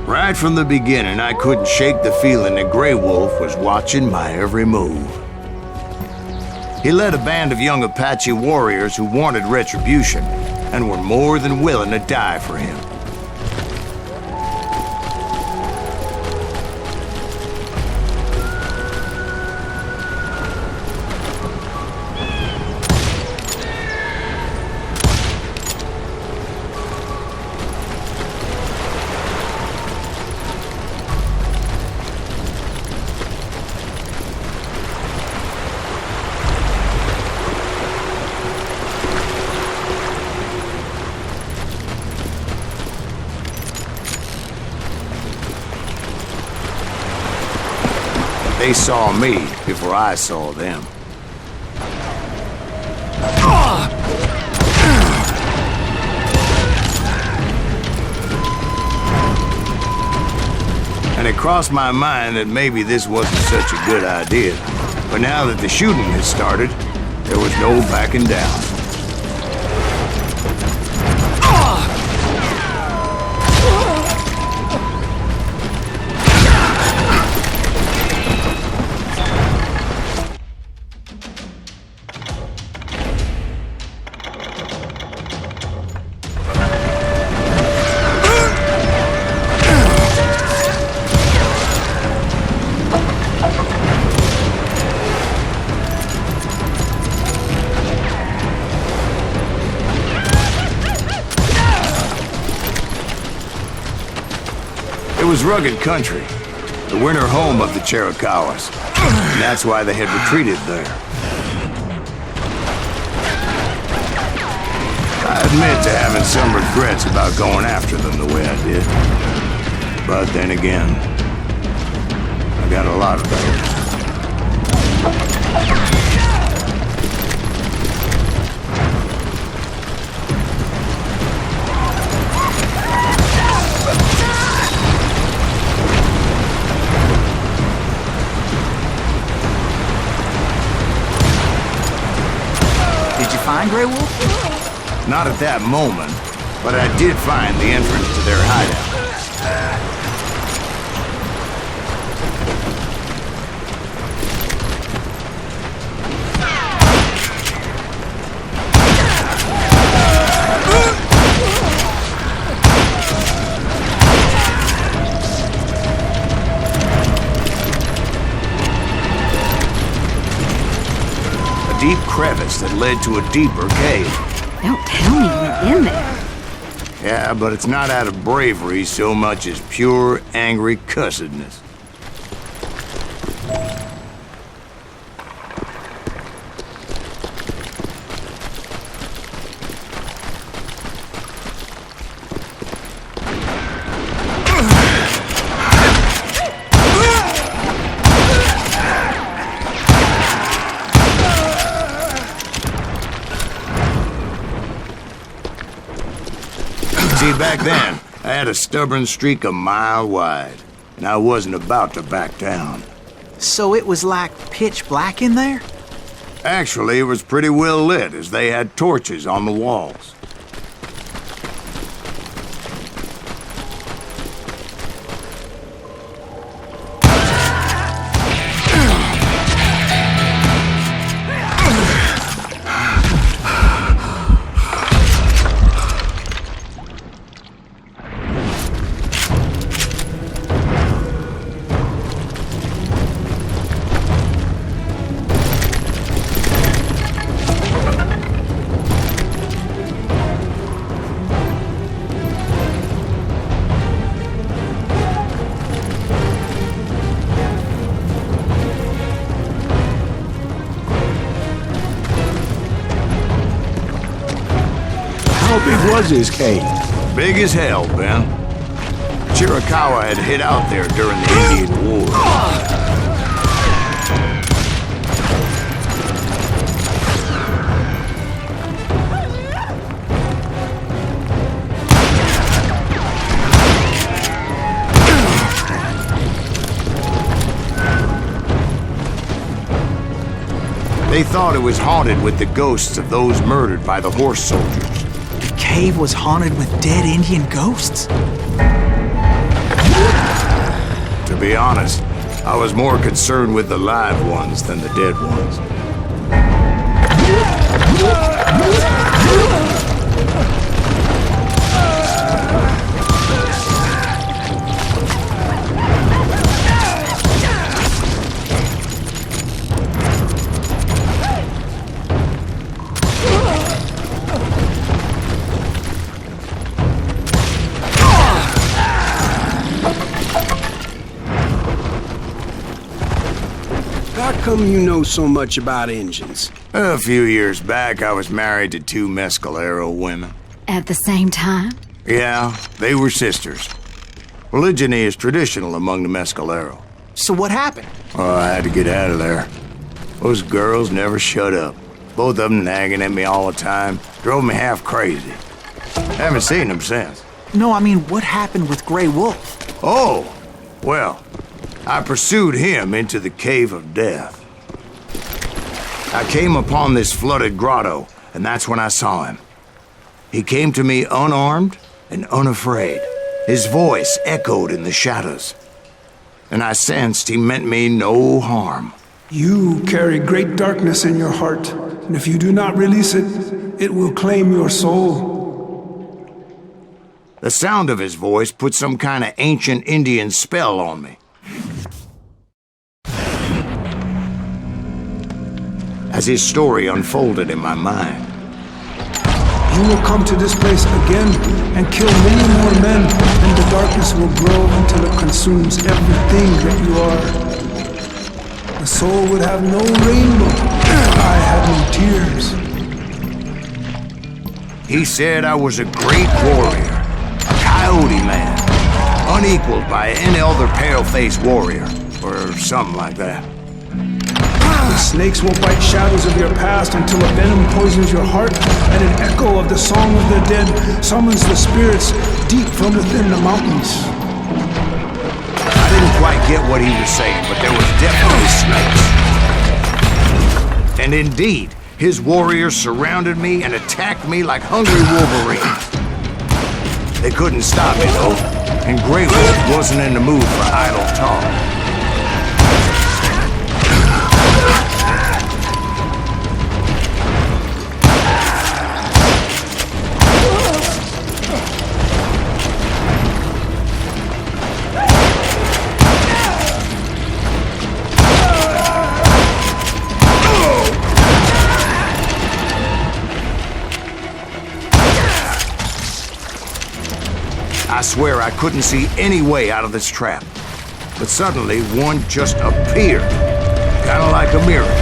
Right from the beginning, I couldn't shake the feeling that Grey Wolf was watching my every move. He led a band of young Apache warriors who wanted retribution and were more than willing to die for him. They saw me before I saw them. And it crossed my mind that maybe this wasn't such a good idea. But now that the shooting had started, there was no backing down. It was rugged country, the winter home of the Chiricahuas, and that's why they had retreated there. I admit to having some regrets about going after them the way I did. But then again, I got a lot of those. Did you find Grey Wolf? Not at that moment, but I did find the entrance to their hideout. A deep crevice that led to a deeper cave. Don't tell me you went in there. Yeah, but it's not out of bravery so much as pure, angry cussedness. See, back then, I had a stubborn streak a mile wide, and I wasn't about to back down. So it was like pitch black in there? Actually, it was pretty well lit, as they had torches on the walls. How big was his cave? Big as hell, Ben. Chiricahua had hid out there during the Indian War. They thought it was haunted with the ghosts of those murdered by the horse soldiers. The cave was haunted with dead Indian ghosts? To be honest, I was more concerned with the live ones than the dead ones. How come you know so much about engines? A few years back, I was married to two Mescalero women. At the same time? Yeah, they were sisters. Polygyny is traditional among the Mescalero. So what happened? Oh, I had to get out of there. Those girls never shut up. Both of them nagging at me all the time. Drove me half crazy. Haven't seen them since. No, I mean, what happened with Grey Wolf? Oh, well, I pursued him into the Cave of Death. I came upon this flooded grotto, and that's when I saw him. He came to me unarmed and unafraid. His voice echoed in the shadows, and I sensed he meant me no harm. You carry great darkness in your heart, and if you do not release it, it will claim your soul. The sound of his voice put some kind of ancient Indian spell on me. As his story unfolded in my mind, You will come to this place again and kill many more men, and the darkness will grow until it consumes everything that you are. The soul would have no rainbow. I had no tears. He said I was a great warrior, a coyote man, unequaled by any other pale-faced warrior, or something like that. The snakes will bite shadows of your past until a venom poisons your heart, and an echo of the song of the dead summons the spirits deep from within the mountains. I didn't quite get what he was saying, but there was definitely snakes. And indeed, his warriors surrounded me and attacked me like hungry wolverines. They couldn't stop me, though, and Grey Wolf wasn't in the mood for idle talk. I swear I couldn't see any way out of this trap. But suddenly, one just appeared. Kinda like a miracle.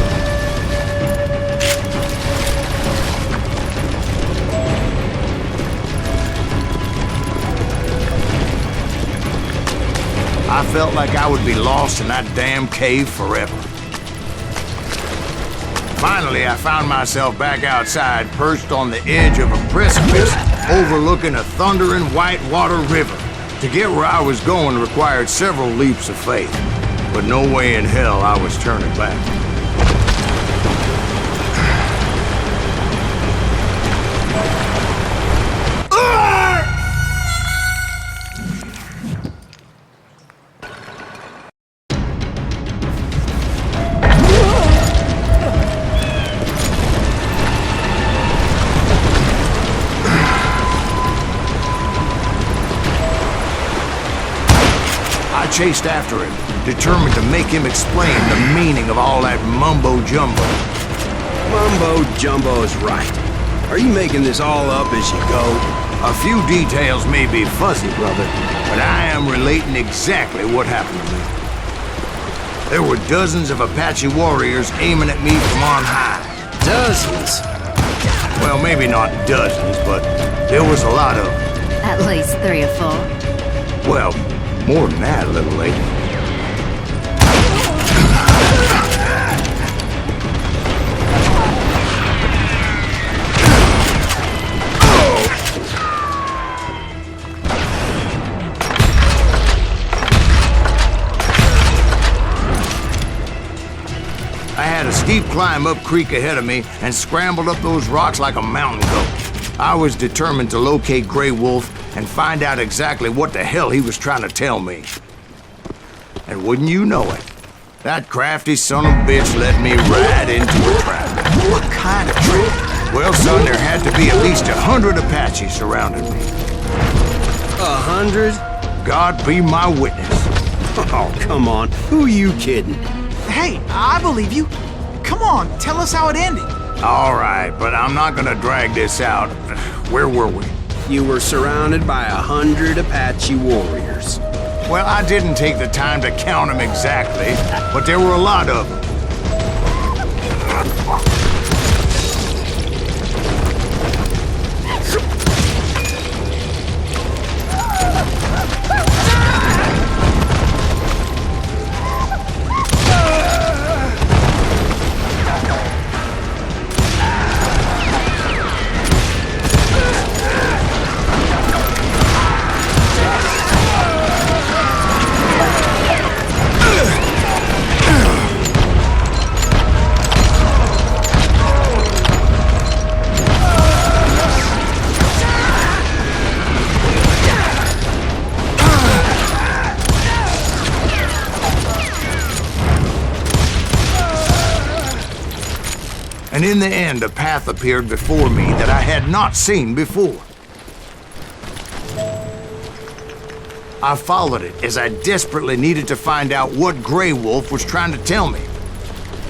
I felt like I would be lost in that damn cave forever. Finally, I found myself back outside, perched on the edge of a precipice overlooking a thundering whitewater river. To get where I was going required several leaps of faith, but no way in hell I was turning back. I chased after him, determined to make him explain the meaning of all that mumbo-jumbo. Mumbo-jumbo is right. Are you making this all up as you go? A few details may be fuzzy, brother, but I am relating exactly what happened to me. There were dozens of Apache warriors aiming at me from on high. Dozens? Well, maybe not dozens, but there was a lot of them. At least 3 or 4. Well, more than that, little lady. I had a steep climb up creek ahead of me and scrambled up those rocks like a mountain goat. I was determined to locate Grey Wolf and find out exactly what the hell he was trying to tell me. And wouldn't you know it, that crafty son of a bitch led me right into a trap. What kind of trap? Well, son, there had to be at least 100 Apaches surrounding me. 100? God be my witness. Oh, come on. Who are you kidding? Hey, I believe you. Come on, tell us how it ended. All right, but I'm not gonna drag this out. Where were we? You were surrounded by 100 Apache warriors. Well, I didn't take the time to count them exactly, but there were a lot of them. And in the end, a path appeared before me that I had not seen before. I followed it as I desperately needed to find out what Grey Wolf was trying to tell me.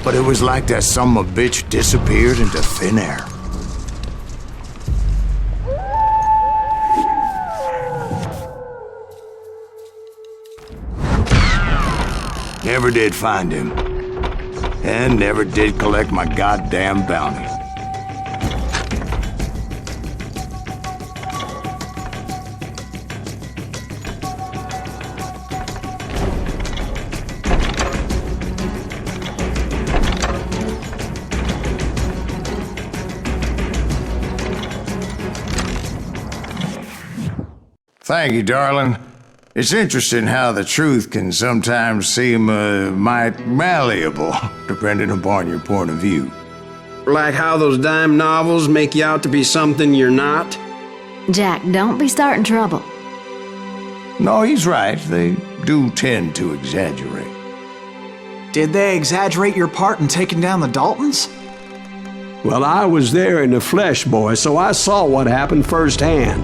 But it was like that son of a bitch disappeared into thin air. never did find him. And never did collect my goddamn bounty. Thank you, darling. It's interesting how the truth can sometimes seem might malleable, depending upon your point of view. Like how those dime novels make you out to be something you're not? Jack, don't be starting trouble. No, he's right. They do tend to exaggerate. Did they exaggerate your part in taking down the Daltons? Well, I was there in the flesh, boy, so I saw what happened firsthand.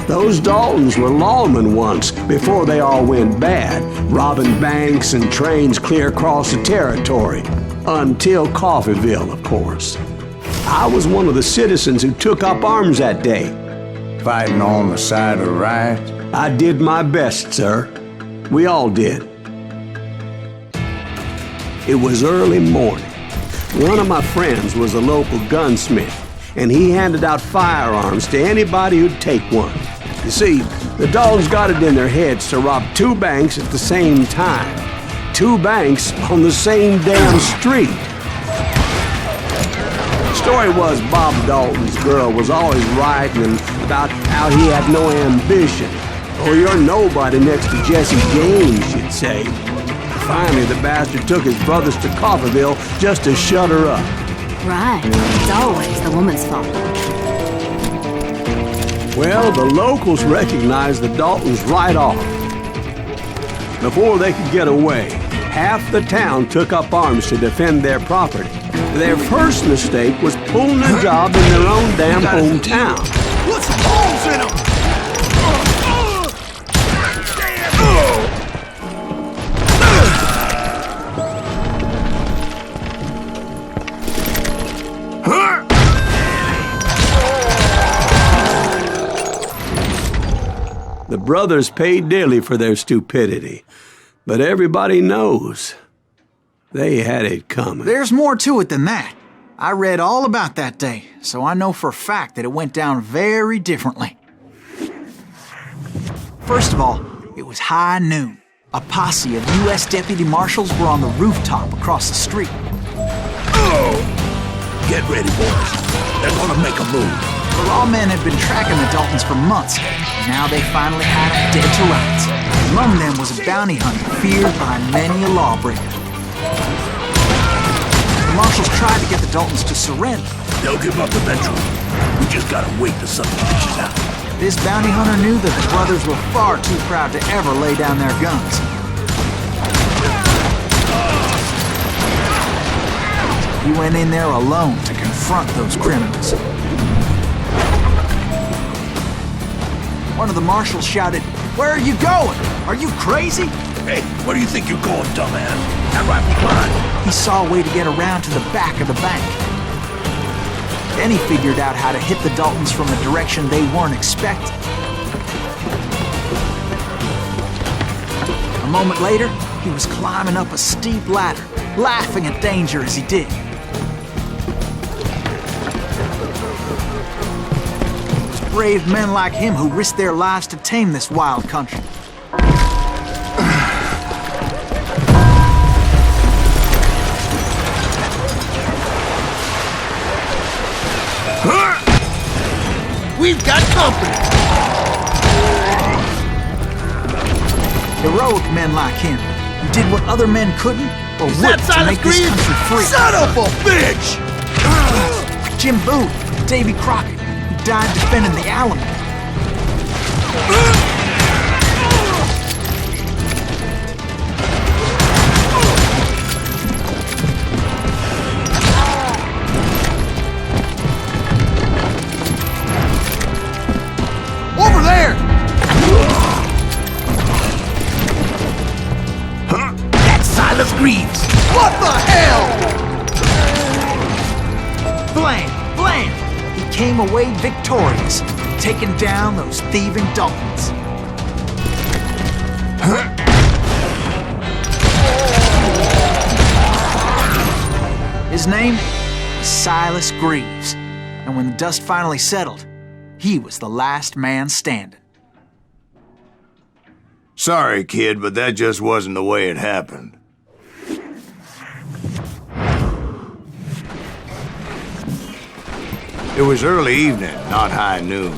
Those Daltons were lawmen once, before they all went bad, robbing banks and trains clear across the territory. Until Coffeeville, of course. I was one of the citizens who took up arms that day. Fighting on the side of right? I did my best, sir. We all did. It was early morning. One of my friends was a local gunsmith, and he handed out firearms to anybody who'd take one. You see, the Daltons got it in their heads to rob 2 banks at the same time. 2 banks on the same damn street. The story was Bob Dalton's girl was always writing about how he had no ambition. Oh, you're nobody next to Jesse James, she'd say. Finally, the bastard took his brothers to Coffeeville just to shut her up. Right. It's always the woman's fault. Well, the locals recognized the Daltons right off. Before they could get away, half the town took up arms to defend their property. Their first mistake was pulling a job in their own damn hometown. Put some holes in them! The brothers paid dearly for their stupidity, but everybody knows they had it coming. There's more to it than that. I read all about that day, so I know for a fact that it went down very differently. First of all, it was high noon. A posse of U.S. deputy marshals were on the rooftop across the street. Oh! Get ready, boys. They're gonna make a move. The lawmen had been tracking the Daltons for months, and now they finally had them dead to rights. Among them was a bounty hunter feared by many a lawbreaker. The marshals tried to get the Daltons to surrender. They'll give up eventually. We just gotta wait to suck the bitches out. This bounty hunter knew that the brothers were far too proud to ever lay down their guns. He went in there alone to confront those criminals. One of the marshals shouted, "Where are you going? Are you crazy?" Hey, where do you think you're going, dumbass? That rifle's mine. He saw a way to get around to the back of the bank. Then he figured out how to hit the Daltons from a direction they weren't expecting. A moment later, he was climbing up a steep ladder, laughing at danger as he did. It was brave men like him who risked their lives to tame this wild country. We've got company! Heroic men like him, who did what other men couldn't or wouldn't to make this country free. Son of a bitch! Jim Boone, Davy Crockett, who died defending the Alamo. Over there! That's Silas Greaves! What the hell? Bland! He came away victorious, taking down those thieving Daltons. His name was Silas Greaves, and when the dust finally settled, he was the last man standing. Sorry, kid, but that just wasn't the way it happened. It was early evening, not high noon.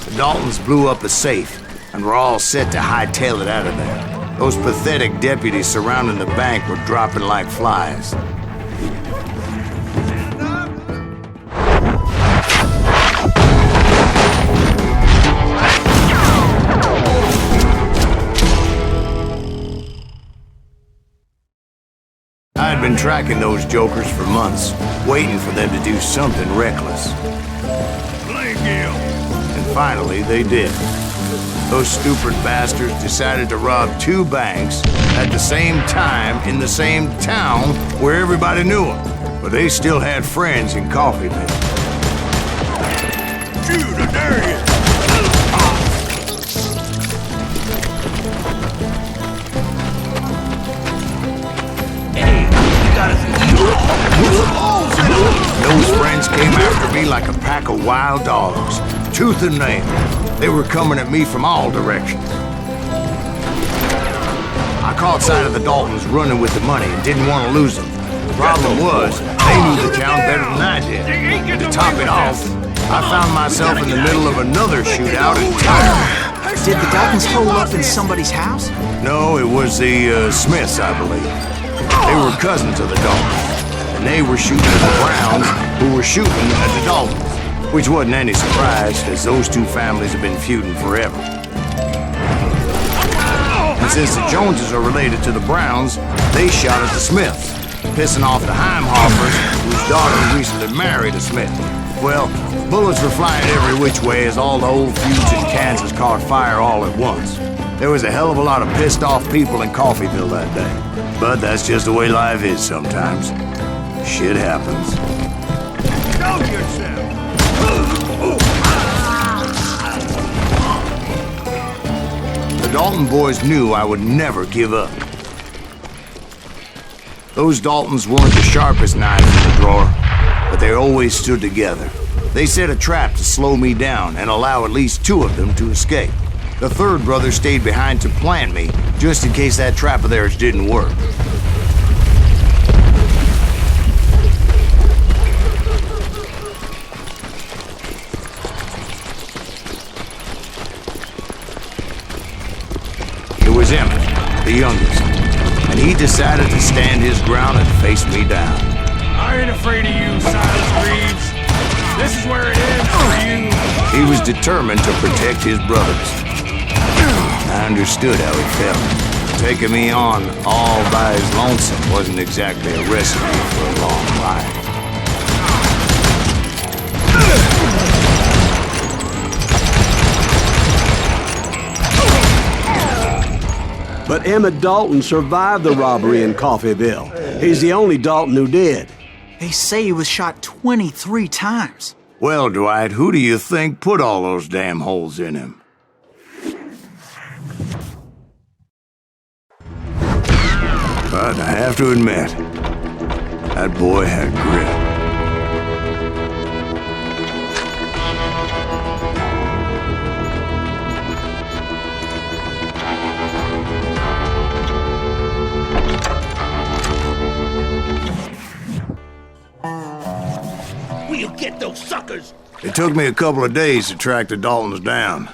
The Daltons blew up a safe, and were all set to hightail it out of there. Those pathetic deputies surrounding the bank were dropping like flies. I had been tracking those jokers for months, waiting for them to do something reckless. And finally, they did. Those stupid bastards decided to rob 2 banks at the same time in the same town where everybody knew them. But they still had friends in Coffeeville. Shoot, I dare you! Those friends came after me like a pack of wild dogs, tooth and nail. They were coming at me from all directions. I caught sight of the Daltons running with the money and didn't want to lose them. The problem was, they knew the town better than I did. And to top it off, I found myself in the middle of another shootout entirely. Did the Daltons hole up in somebody's house? No, it was the Smiths, I believe. They were cousins of the Daltons. And they were shooting at the Browns, who were shooting at the Daltons. Which wasn't any surprise, as those 2 families have been feuding forever. And since the Joneses are related to the Browns, they shot at the Smiths, pissing off the Heimhoffers, whose daughter recently married a Smith. Well, bullets were flying every which way as all the old feuds in Kansas caught fire all at once. There was a hell of a lot of pissed off people in Coffeeville that day. But that's just the way life is sometimes. Shit happens. Know yourself! The Dalton boys knew I would never give up. Those Daltons weren't the sharpest knives in the drawer, but they always stood together. They set a trap to slow me down and allow at least 2 of them to escape. The 3rd brother stayed behind to plant me, just in case that trap of theirs didn't work. It was Emmett, the youngest, and he decided to stand his ground and face me down. I ain't afraid of you, Silas Greaves. This is where it ends for you. He was determined to protect his brothers. I understood how he felt. Taking me on all by his lonesome wasn't exactly a recipe for a long life. But Emmett Dalton survived the robbery in Coffeeville. He's the only Dalton who did. They say he was shot 23 times. Well, Dwight, who do you think put all those damn holes in him? But I have to admit, that boy had grit. We'll get those suckers. It took me a couple of days to track the Daltons down.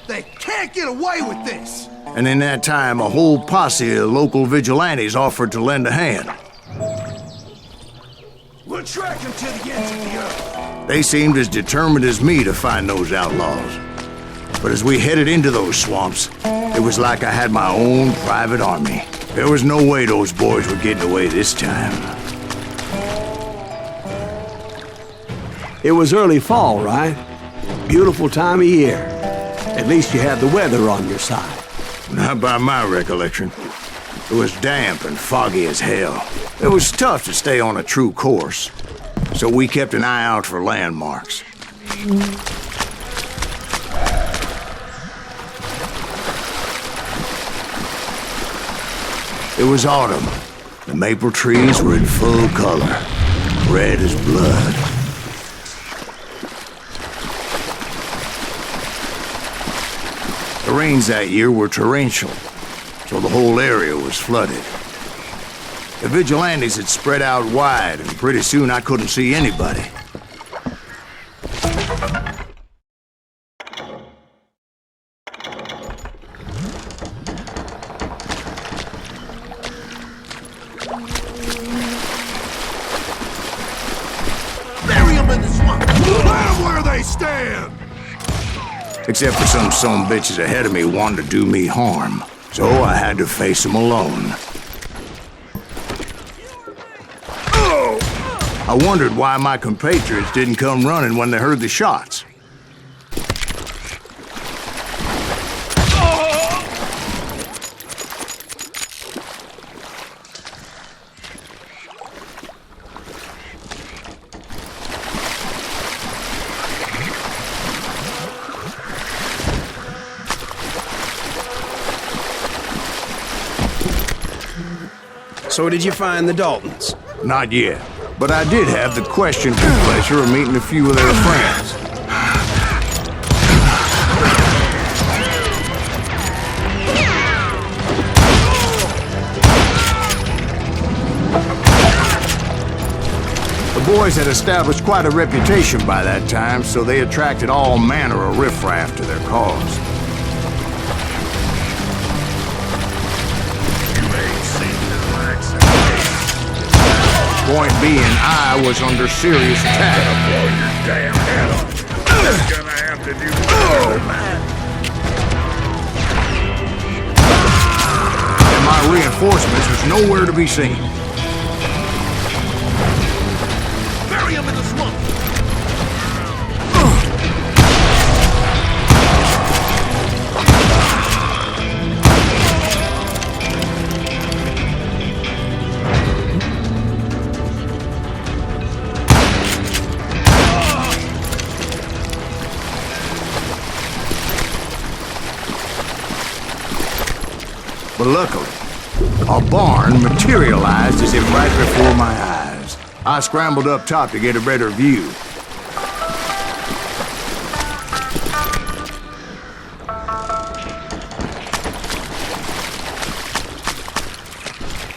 They can't get away with this! And in that time, a whole posse of local vigilantes offered to lend a hand. We'll track them to the ends of the earth. They seemed as determined as me to find those outlaws. But as we headed into those swamps, it was like I had my own private army. There was no way those boys were getting away this time. It was early fall, right? Beautiful time of year. At least you had the weather on your side. Not by my recollection. It was damp and foggy as hell. It was tough to stay on a true course, so we kept an eye out for landmarks. It was autumn. The maple trees were in full color, red as blood. The rains that year were torrential, so the whole area was flooded. The vigilantes had spread out wide, and pretty soon I couldn't see anybody. Bury them in the swamp! Let them where they stand! Except for some bitches ahead of me wanted to do me harm, so I had to face them alone. I wondered why my compatriots didn't come running when they heard the shots. So did you find the Daltons? Not yet, but I did have the questionable pleasure of meeting a few of their friends. The boys had established quite a reputation by that time, so they attracted all manner of riffraff to their cause. Point being, I was under serious attack. Blow your damn head off. It's gonna have to do with And my reinforcements was nowhere to be seen. Bury them in the swamp! But luckily, a barn materialized as if right before my eyes. I scrambled up top to get a better view.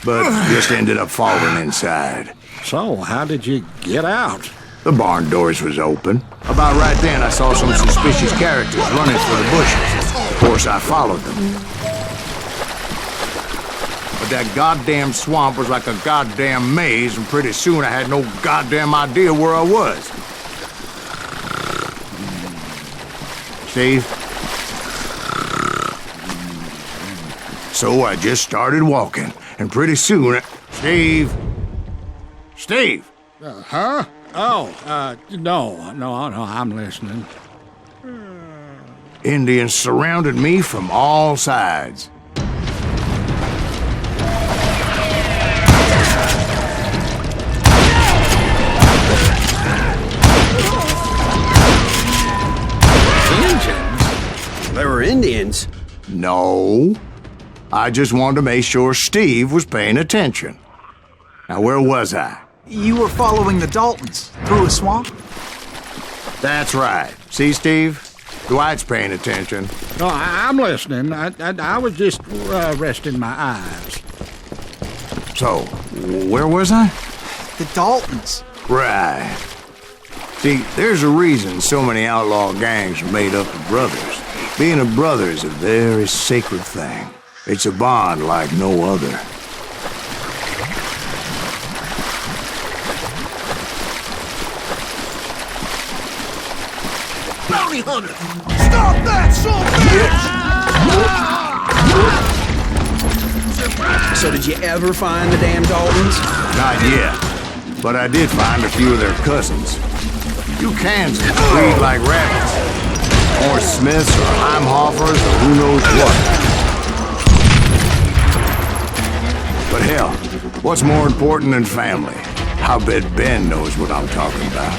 But just ended up falling inside. So, how did you get out? The barn doors was open. About right then, I saw some suspicious characters running for the bushes. Of course, I followed them. But that goddamn swamp was like a goddamn maze, and pretty soon I had no goddamn idea where I was. Steve? So I just started walking, and pretty soon, Steve? Steve! Huh? Oh, no, I'm listening. Indians surrounded me from all sides. There were Indians? No. I just wanted to make sure Steve was paying attention. Now, where was I? You were following the Daltons through a swamp? That's right. See, Steve? Dwight's paying attention. No, I'm listening. I was just resting my eyes. So, where was I? The Daltons. Right. See, there's a reason so many outlaw gangs are made up of brothers. Being a brother is a very sacred thing. It's a bond like no other. Bounty hunter! Stop that, son! So did you ever find the damn Daltons? Not yet. But I did find a few of their cousins. You Kansans breed like rabbits. Or Smiths or Heimhoffers or who knows what. Hell, what's more important than family? I bet Ben knows what I'm talking about.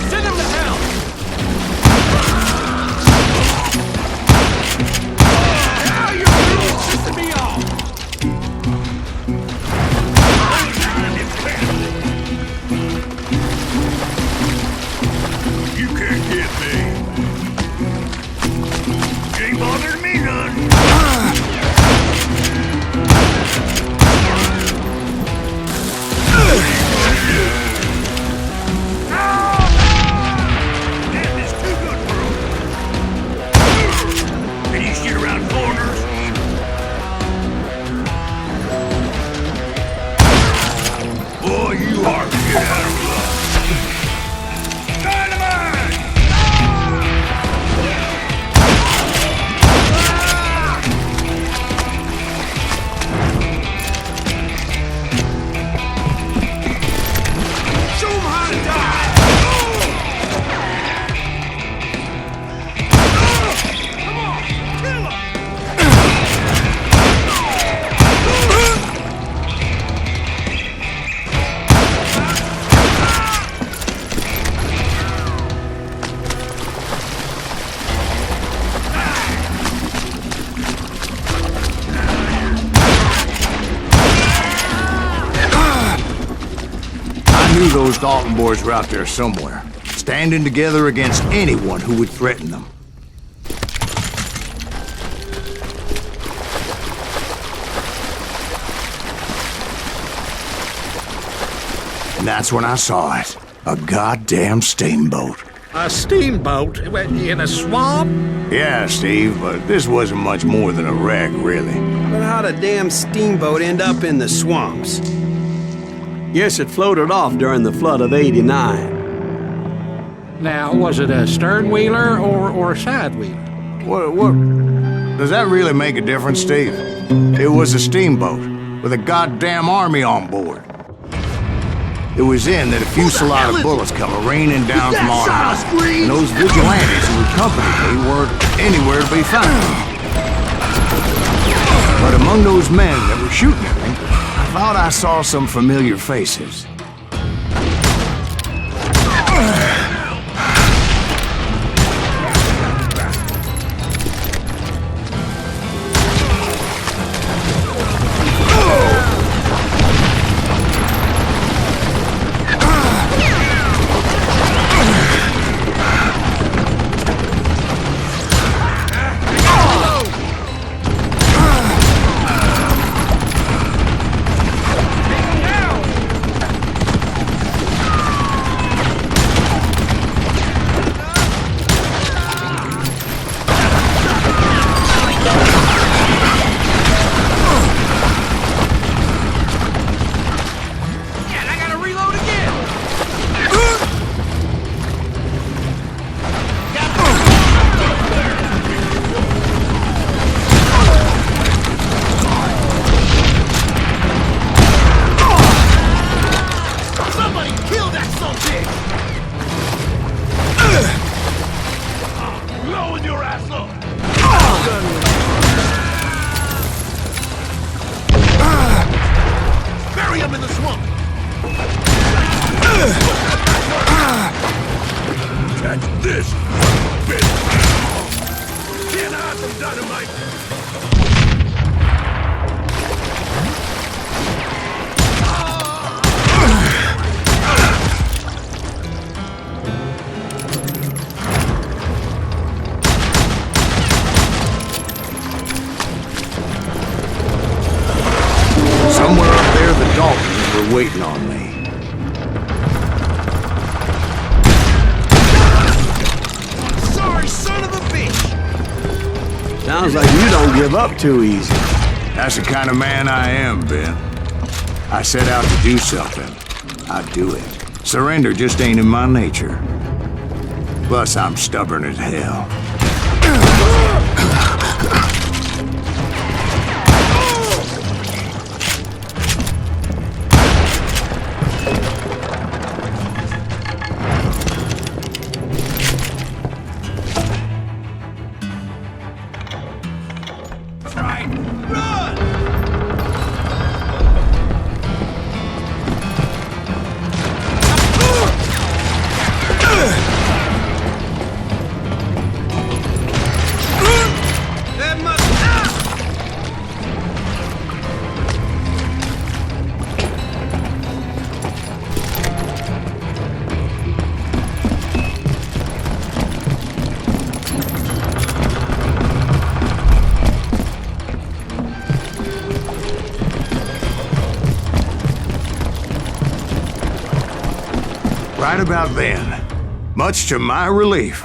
Send him to hell! Now you're really pissing me off! You can't get me. Ain't bothering me none. Damn, it's too good for him. Can you shoot around corners? Boy, you are get out of luck. Dynamite! Show him how to die! Come on, kill him! I knew those Dalton boys were out there somewhere, standing together against anyone who would threaten them. And that's when I saw it. A goddamn steamboat. A steamboat in a swamp? Yeah, Steve, but this wasn't much more than a wreck, really. But how'd a damn steamboat end up in the swamps? Yes, it floated off during the flood of '89. Now, was it a stern wheeler or a side wheeler? What? Does that really make a difference, Steve? It was a steamboat with a goddamn army on board. It was in that a fusillade of bullets come raining down from on high. And those vigilantes who accompanied me weren't anywhere to be found. But among those men that were shooting at me, I thought I saw some familiar faces. Somewhere up there, the Daltons were waiting on me. Sorry, son of a bitch! Sounds like you don't give up too easy. That's the kind of man I am, Ben. I set out to do something. I do it. Surrender just ain't in my nature. Plus, I'm stubborn as hell. Right about then, much to my relief,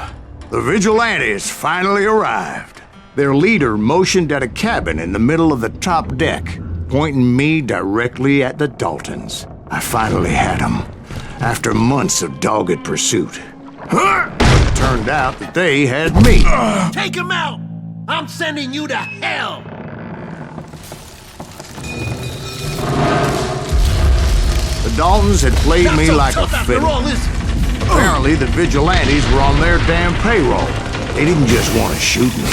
the vigilantes finally arrived. Their leader motioned at a cabin in the middle of the top deck, pointing me directly at the Daltons. I finally had them, after months of dogged pursuit. But it turned out that they had me. Take him out! I'm sending you to hell! The Daltons had played me like a fiddle. Apparently, the vigilantes were on their damn payroll. They didn't just want to shoot me.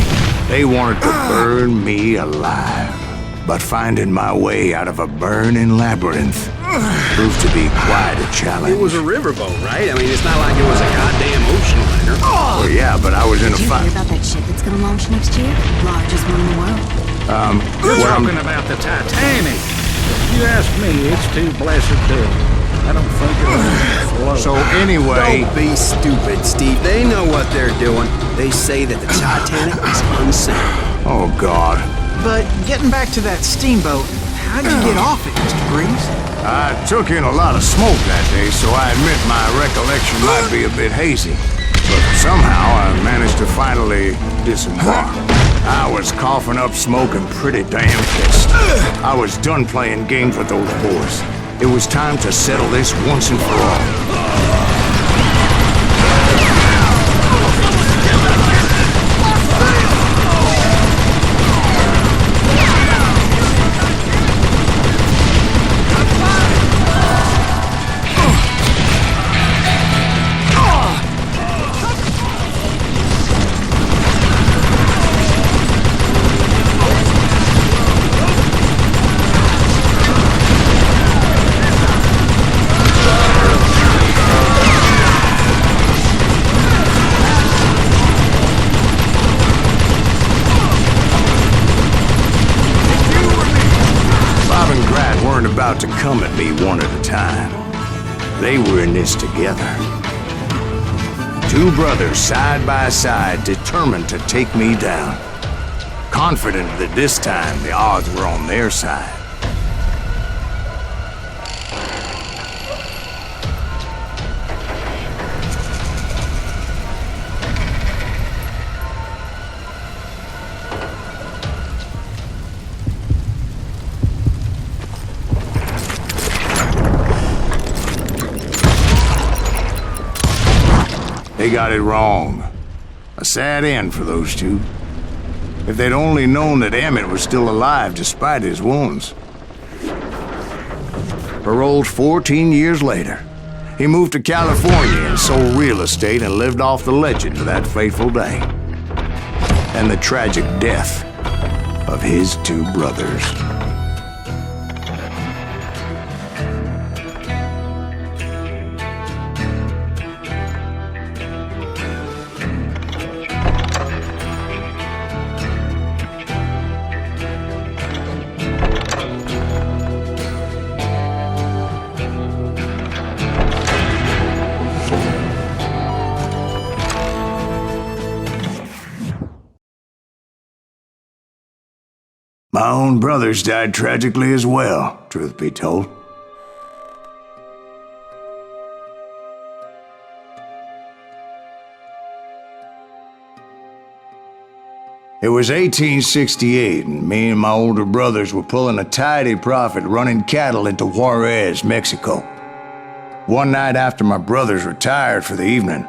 They wanted to burn me alive. But finding my way out of a burning labyrinth proved to be quite a challenge. It was a riverboat, right? I mean, it's not like it was a goddamn ocean liner. Well, yeah, but I was in a Did you fight. hear about that ship that's gonna launch next year? Largest one in the world. You're talking about the Titanic. If you ask me, it's too blessed big. I don't think it'll float. So anyway... Don't be stupid, Steve. They know what they're doing. They say that the Titanic is unsank. Oh, God. But getting back to that steamboat, how'd you get off it, Mr. Breeze? I took in a lot of smoke that day, so I admit my recollection might be a bit hazy. But somehow I managed to finally disembark. I was coughing up smoke and pretty damn pissed. I was done playing games with those boys. It was time to settle this once and for all. About to come at me one at a time. They were in this together. Two brothers side by side, determined to take me down. Confident that this time the odds were on their side. They got it wrong. A sad end for those two. If they'd only known that Emmett was still alive despite his wounds. Paroled 14 years later, he moved to California and sold real estate and lived off the legend of that fateful day. And the tragic death of his two brothers. My own brothers died tragically as well, truth be told. It was 1868, and me and my older brothers were pulling a tidy profit running cattle into Juarez, Mexico. One night after my brothers retired for the evening,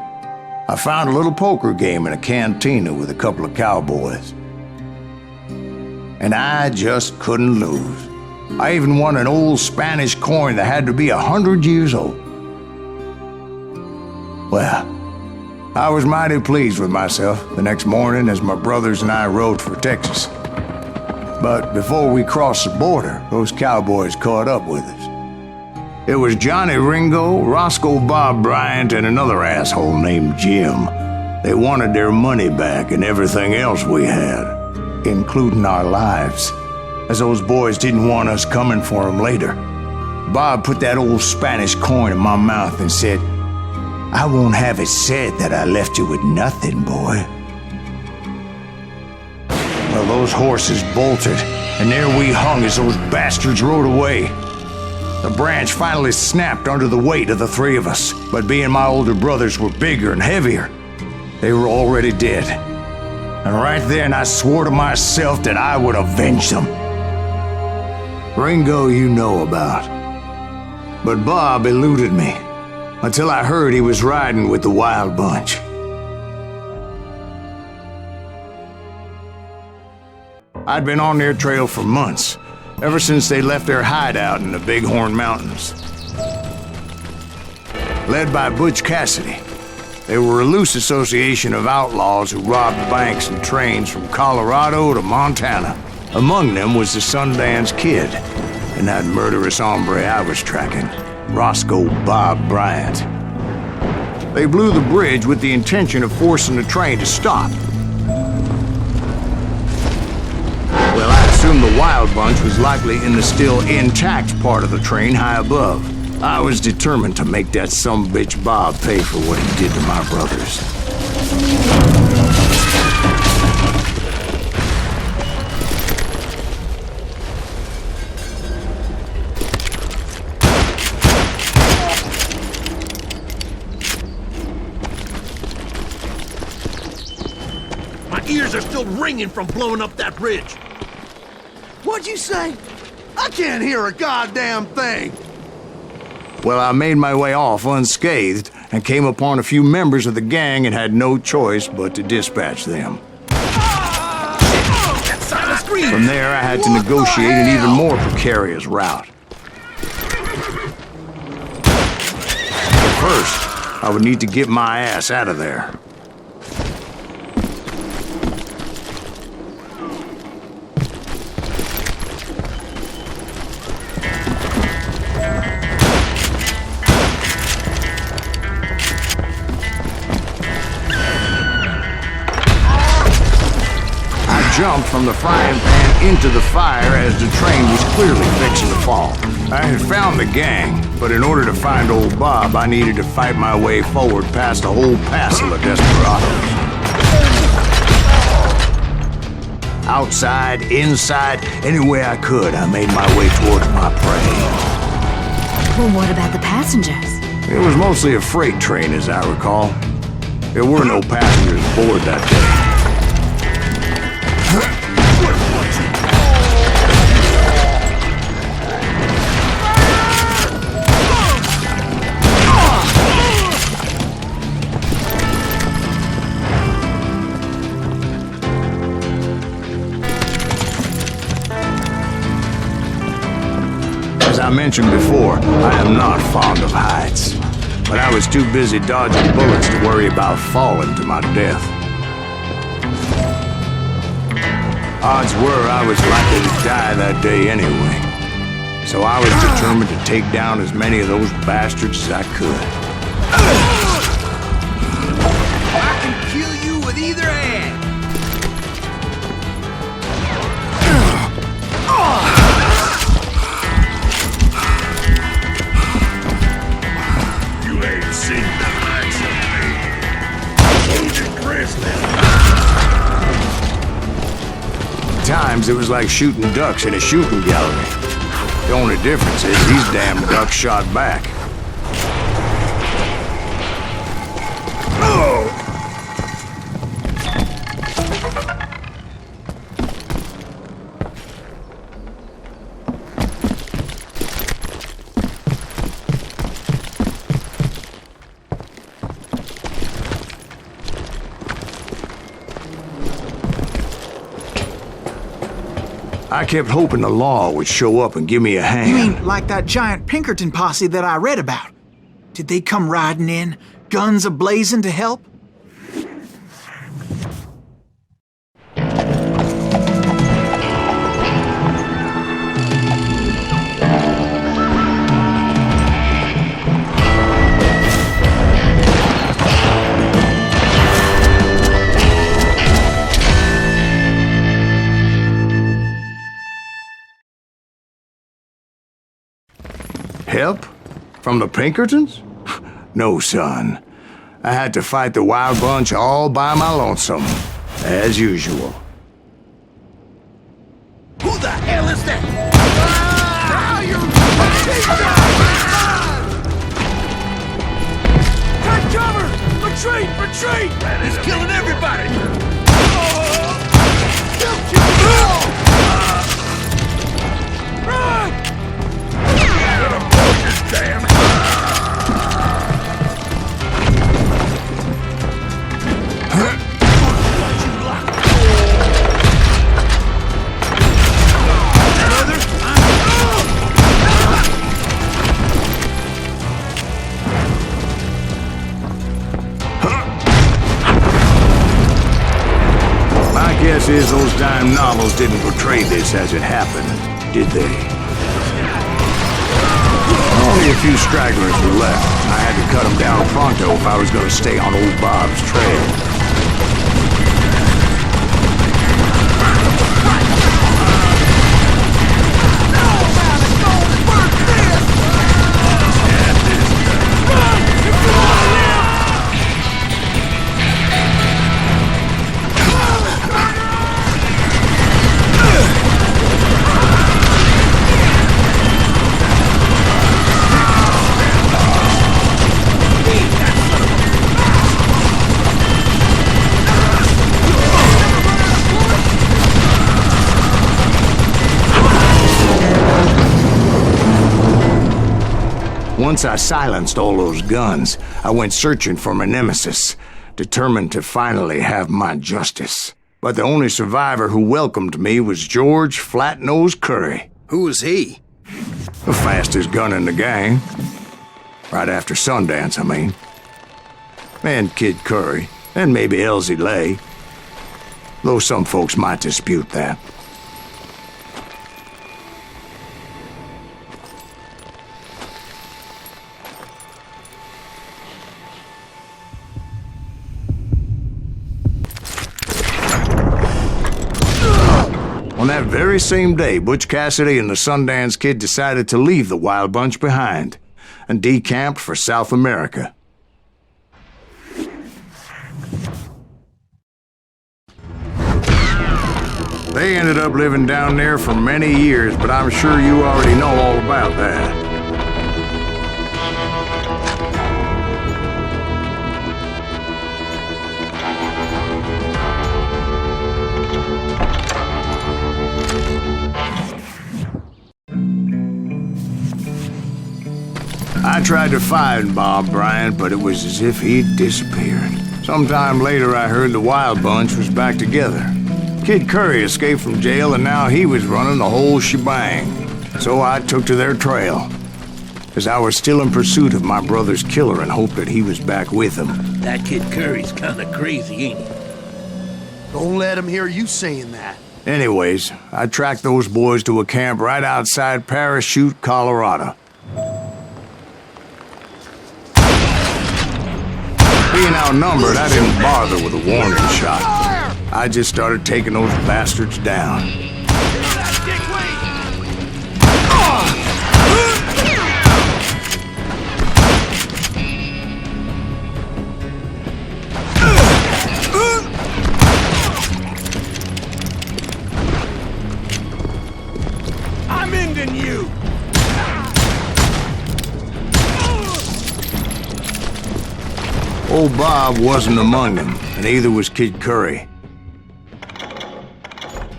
I found a little poker game in a cantina with a couple of cowboys. And I just couldn't lose. I even won an old Spanish coin that had to be 100 years old. Well, I was mighty pleased with myself the next morning as my brothers and I rode for Texas. But before we crossed the border, those cowboys caught up with us. It was Johnny Ringo, Roscoe Bob Bryant, and another asshole named Jim. They wanted their money back and everything else we had, including our lives, as those boys didn't want us coming for them later. Bob put that old Spanish coin in my mouth and said, "I won't have it said that I left you with nothing, boy." Well, those horses bolted, and there we hung as those bastards rode away. The branch finally snapped under the weight of the three of us, but being my older brothers were bigger and heavier, they were already dead. And right then I swore to myself that I would avenge them. Ringo you know about. But Bob eluded me, until I heard he was riding with the Wild Bunch. I'd been on their trail for months, ever since they left their hideout in the Bighorn Mountains. Led by Butch Cassidy, they were a loose association of outlaws who robbed banks and trains from Colorado to Montana. Among them was the Sundance Kid, and that murderous hombre I was tracking, Roscoe Bob Bryant. They blew the bridge with the intention of forcing the train to stop. Well, I assumed the Wild Bunch was likely in the still intact part of the train high above. I was determined to make that sumbitch Bob pay for what he did to my brothers. My ears are still ringing from blowing up that bridge. What'd you say? I can't hear a goddamn thing. Well, I made my way off unscathed and came upon a few members of the gang and had no choice but to dispatch them. From there, I had to negotiate an even more precarious route. But first, I would need to get my ass out of there. Jumped from the frying pan into the fire as the train was clearly fixing to fall. I had found the gang, but in order to find old Bob, I needed to fight my way forward past a whole passel of desperados. Outside, inside, any way I could, I made my way towards my prey. Well, what about the passengers? It was mostly a freight train, as I recall. There were no passengers aboard that day. As I mentioned before, I am not fond of heights, but I was too busy dodging bullets to worry about falling to my death. Odds were I was likely to die that day anyway, so I was determined to take down as many of those bastards as I could. I can kill you with either hand. You ain't seen the likes of me. Agent Grizzly. At times, it was like shooting ducks in a shooting gallery. The only difference is these damn ducks shot back. I kept hoping the law would show up and give me a hand. You mean like that giant Pinkerton posse that I read about? Did they come riding in, guns a-blazing to help? Help? From the Pinkertons? No, son. I had to fight the Wild Bunch all by my lonesome, as usual. Who the hell is that? Ah, you're Retreat! Retreat! He's killing everybody! Run! Damn! Guess is those dime novels didn't portray this as it happened, did they? Only a few stragglers were left. I had to cut them down pronto if I was going to stay on old Bob's trail. Once I silenced all those guns, I went searching for my nemesis, determined to finally have my justice. But the only survivor who welcomed me was George Flat-Nosed Curry. Who was he? The fastest gun in the gang. Right after Sundance, I mean. And Kid Curry, and maybe Elsie Lay. Though some folks might dispute that. On that very same day, Butch Cassidy and the Sundance Kid decided to leave the Wild Bunch behind and decamped for South America. They ended up living down there for many years, but I'm sure you already know all about that. I tried to find Bob Bryant, but it was as if he'd disappeared. Sometime later, I heard the Wild Bunch was back together. Kid Curry escaped from jail, and now he was running the whole shebang. So I took to their trail, as I was still in pursuit of my brother's killer and hoped that he was back with him. That Kid Curry's kinda crazy, ain't he? Don't let him hear you saying that. Anyways, I tracked those boys to a camp right outside Parachute, Colorado. Being outnumbered, I didn't bother with a warning shot. I just started taking those bastards down. I'm ending you! Old Bob wasn't among them, and neither was Kid Curry.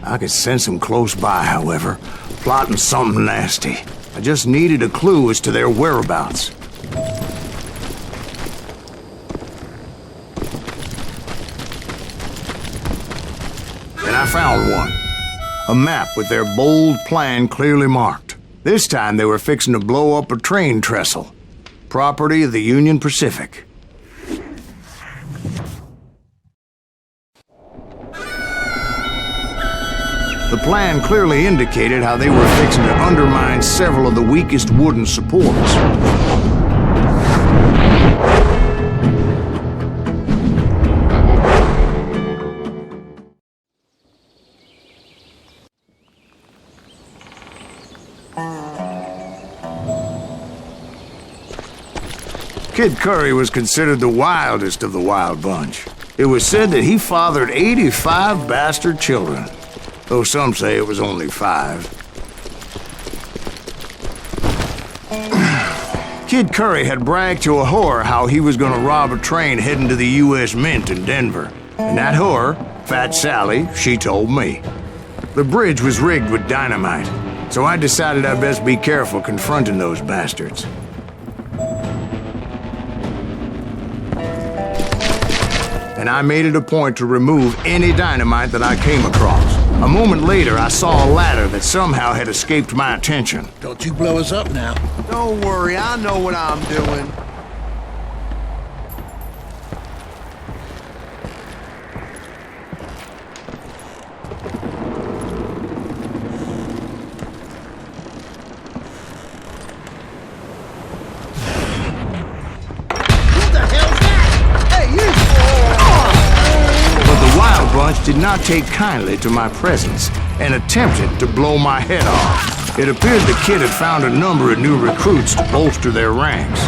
I could sense them close by, however, plotting something nasty. I just needed a clue as to their whereabouts. And I found one. A map with their bold plan clearly marked. This time they were fixing to blow up a train trestle. Property of the Union Pacific. The plan clearly indicated how they were fixing to undermine several of the weakest wooden supports. Kid Curry was considered the wildest of the Wild Bunch. It was said that he fathered 85 bastard children. Though some say it was only 5. Kid Curry had bragged to a whore how he was gonna rob a train heading to the U.S. Mint in Denver. And that whore, Fat Sally, she told me. The bridge was rigged with dynamite, so I decided I'd best be careful confronting those bastards. And I made it a point to remove any dynamite that I came across. A moment later, I saw a ladder that somehow had escaped my attention. Don't you blow us up now. Don't worry, I know what I'm doing. Did not take kindly to my presence and attempted to blow my head off. It appeared the kid had found a number of new recruits to bolster their ranks.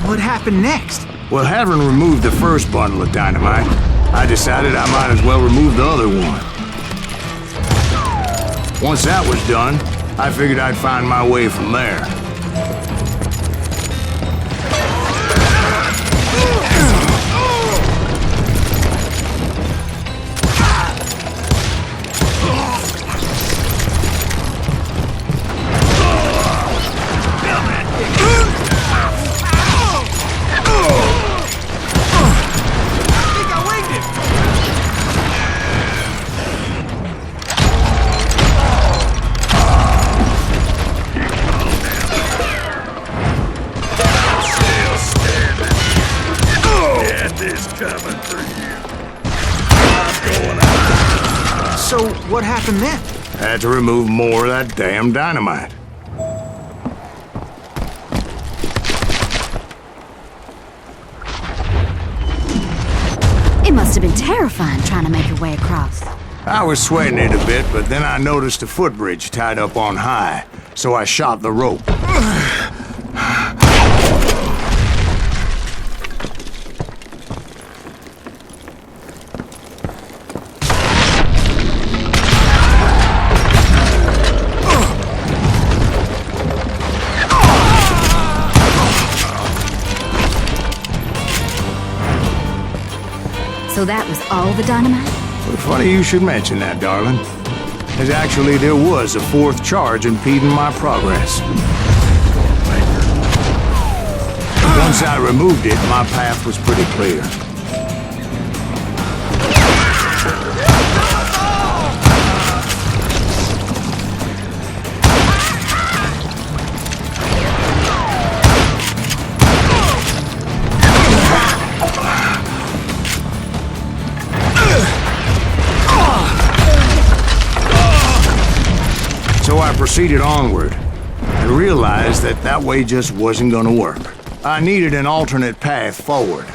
What happened next? Well, having removed the first bundle of dynamite, I decided I might as well remove the other one. Once that was done, I figured I'd find my way from there. So, what happened then? Had to remove more of that damn dynamite. It must have been terrifying trying to make your way across. I was sweating it a bit, but then I noticed a footbridge tied up on high, so I shot the rope. So that was all the dynamite? Well, funny you should mention that, darling. As actually there was a fourth charge impeding my progress. Once I removed it, my path was pretty clear. So I proceeded onward and realized that that way just wasn't going to work. I needed an alternate path forward.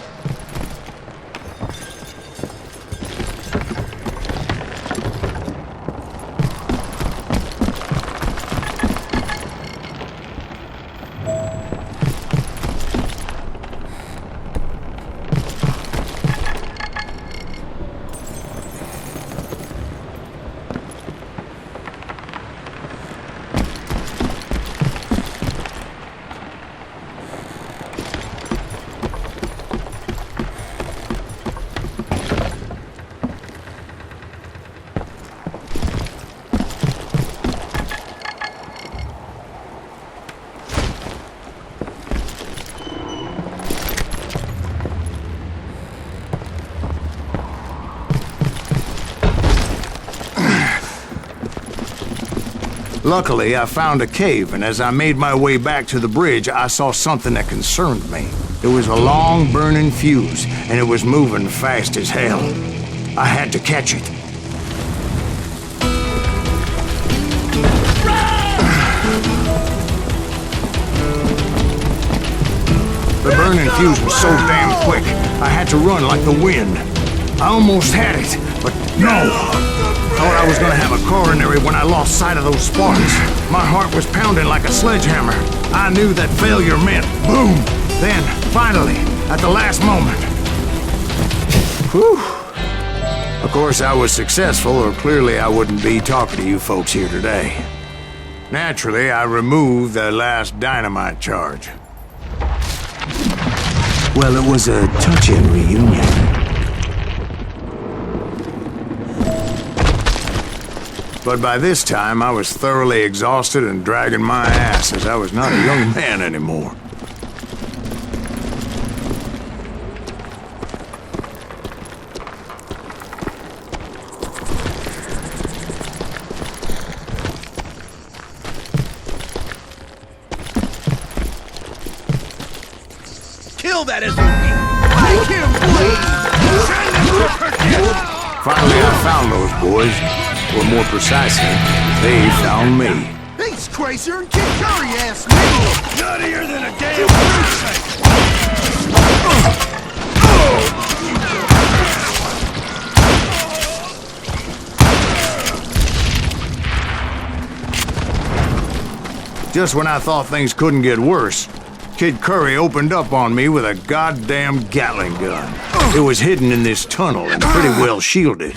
Luckily, I found a cave, and as I made my way back to the bridge, I saw something that concerned me. It was a long, burning fuse, and it was moving fast as hell. I had to catch it. The burning fuse was so damn quick, I had to run like the wind. I almost had it, but no! Thought I was gonna have a coronary when I lost sight of those sparks. My heart was pounding like a sledgehammer. I knew that failure meant boom! Then, finally, at the last moment. Whew. Of course, I was successful, or clearly I wouldn't be talking to you folks here today. Naturally, I removed the last dynamite charge. Well, it was a touching reunion. But by this time, I was thoroughly exhausted and dragging my ass as I was not a young man anymore. Kill that SOB! Make him bleed! Finally, I found those boys. Or more precisely, they found me. He's crazier than Kid Curry asked me! Nuttier than a damn fruit snake! Just when I thought things couldn't get worse, Kid Curry opened up on me with a goddamn Gatling gun. It was hidden in this tunnel and pretty well shielded.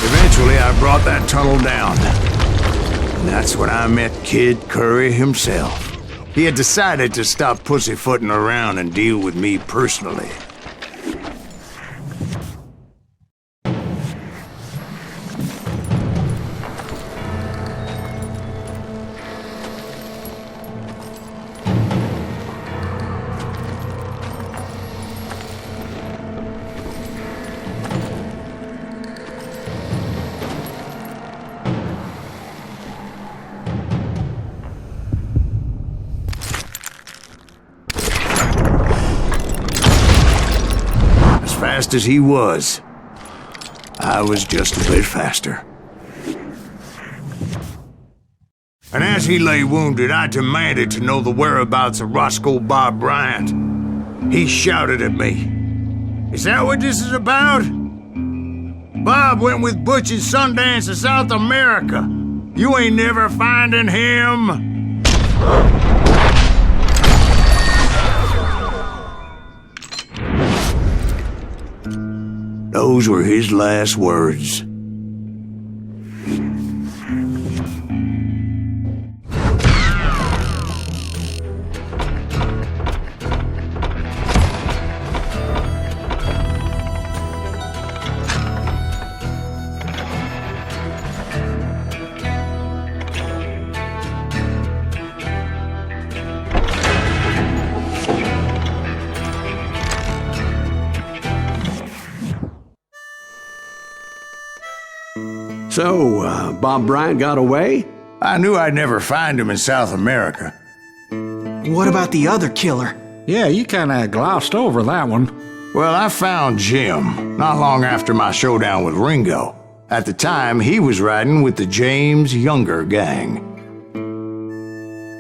Eventually, I brought that tunnel down. And that's when I met Kid Curry himself. He had decided to stop pussyfooting around and deal with me personally. Fast as he was, I was just a bit faster. And as he lay wounded, I demanded to know the whereabouts of Roscoe Bob Bryant. He shouted at me, "Is that what this is about? Bob went with Butch and Sundance to South America. You ain't never finding him." Those were his last words. So, Bob Bryant got away? I knew I'd never find him in South America. What about the other killer? Yeah, you kinda glossed over that one. Well, I found Jim not long after my showdown with Ringo. At the time, he was riding with the James Younger gang.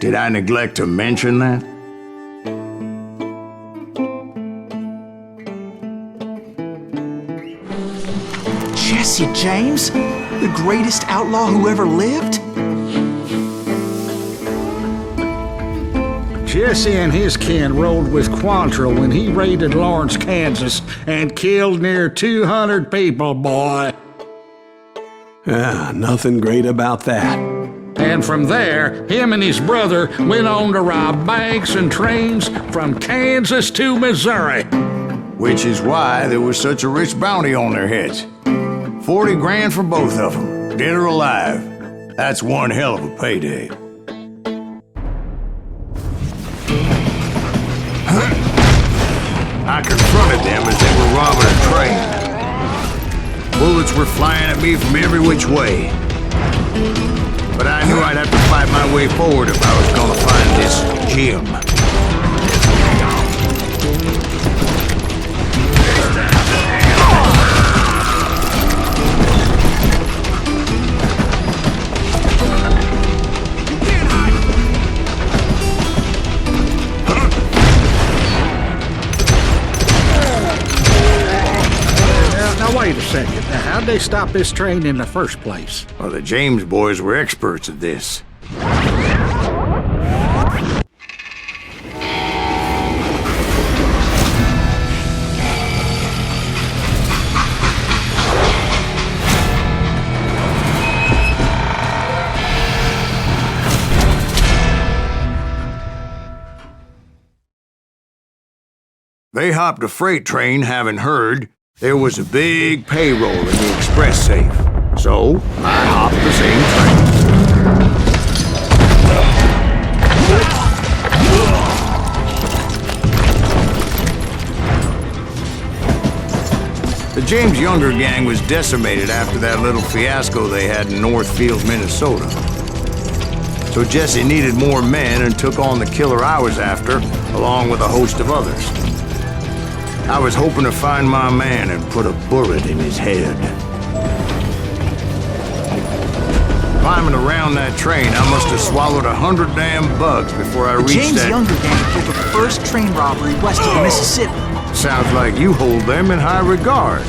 Did I neglect to mention that? Jesse James? The greatest outlaw who ever lived? Jesse and his kin rode with Quantrill when he raided Lawrence, Kansas, and killed near 200 people, boy. Nothing great about that. And from there, him and his brother went on to rob banks and trains from Kansas to Missouri. Which is why there was such a rich bounty on their heads. 40 grand for both of them, dead or alive. That's one hell of a payday. I confronted them as they were robbing a train. Bullets were flying at me from every which way. But I knew I'd have to fight my way forward if I was gonna find this gem. Now wait a second. Now, how'd they stop this train in the first place? Well, the James boys were experts at this. They hopped a freight train having heard there was a big payroll in the express safe. So, I hopped the same train. The James Younger gang was decimated after that little fiasco they had in Northfield, Minnesota. So Jesse needed more men and took on the killer I was after, along with a host of others. I was hoping to find my man and put a bullet in his head. Climbing around that train, I must have swallowed 100 damn bugs before I reached James that... Younger gang pulled the first train robbery west of the Mississippi. Sounds like you hold them in high regard.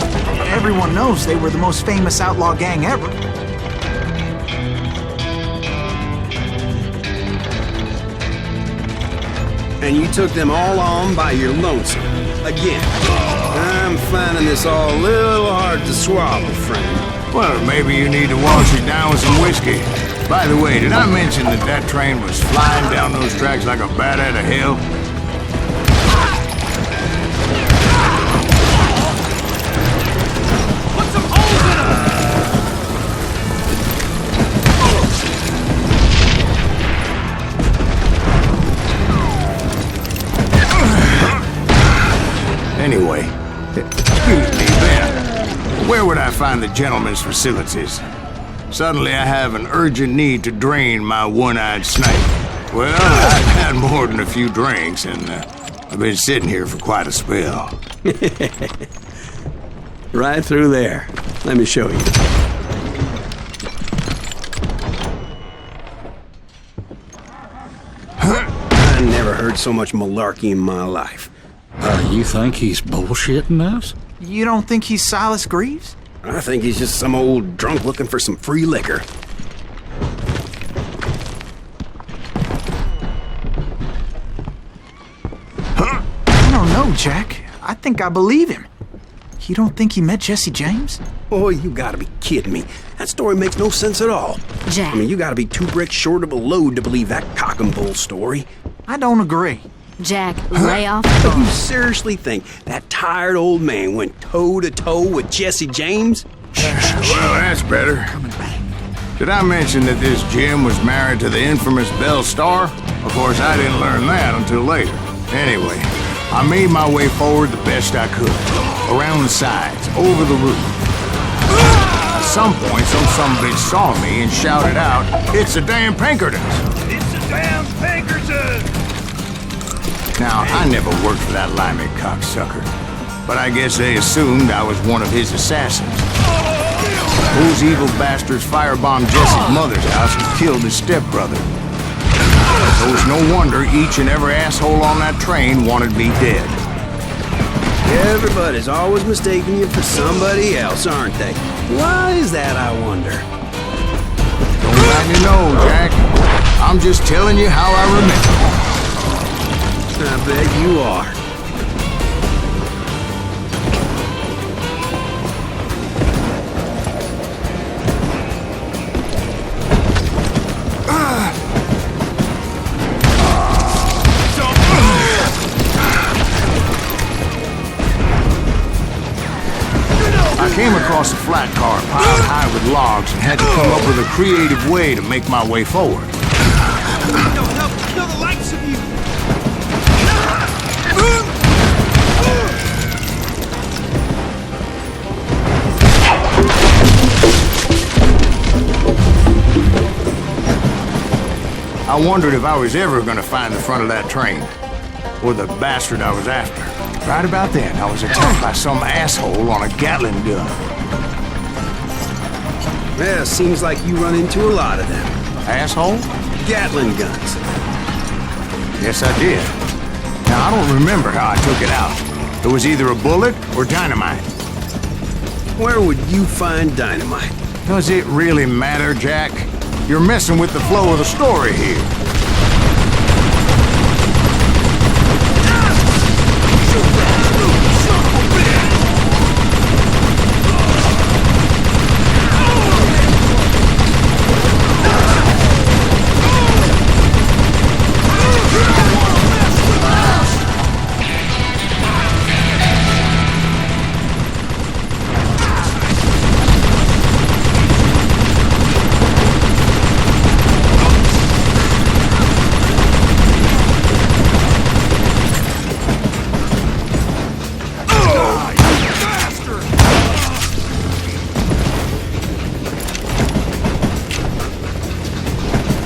Everyone knows they were the most famous outlaw gang ever. And you took them all on by your lonesome. Again, I'm finding this all a little hard to swallow, friend. Well, maybe you need to wash it down with some whiskey. By the way, did I mention that that train was flying down those tracks like a bat out of hell? Put some holes in them! Anyway, excuse me, Ben. Where would I find the gentleman's facilities? Suddenly I have an urgent need to drain my one-eyed snake. Well, I've had more than a few drinks, and I've been sitting here for quite a spell. Right through there. Let me show you. I never heard so much malarkey in my life. You think he's bullshitting us? You don't think he's Silas Greaves? I think he's just some old drunk looking for some free liquor. I don't know, Jack. I think I believe him. You don't think he met Jesse James? Oh, you gotta be kidding me. That story makes no sense at all. Jack. I mean, you gotta be 2 bricks short of a load to believe that cock and bull story. I don't agree. Jack, lay off the Do you ball. seriously think that tired old man went toe-to-toe with Jesse James? Well, that's better. Did I mention that this Jim was married to the infamous Belle Starr? Of course, I didn't learn that until later. Anyway, I made my way forward the best I could. Around the sides, over the roof. At some point, some sumbitch saw me and shouted out, "It's the damn Pinkertons!" It's the damn Pinkertons! Now, I never worked for that limey cocksucker, but I guess they assumed I was one of his assassins. Those evil bastards firebombed Jesse's mother's house and killed his stepbrother. So it was no wonder each and every asshole on that train wanted me dead. Everybody's always mistaking you for somebody else, aren't they? Why is that, I wonder? Don't let me know, Jack. I'm just telling you how I remember. I bet you are. I came across a flat car piled high with logs and had to come up with a creative way to make my way forward. No help to kill the likes of you! I wondered if I was ever gonna find the front of that train, or the bastard I was after. Right about then, I was attacked by some asshole on a Gatling gun. Well, seems like you run into a lot of them. Asshole? Gatling guns. Yes, I did. Now, I don't remember how I took it out. It was either a bullet or dynamite. Where would you find dynamite? Does it really matter, Jack? You're messing with the flow of the story here.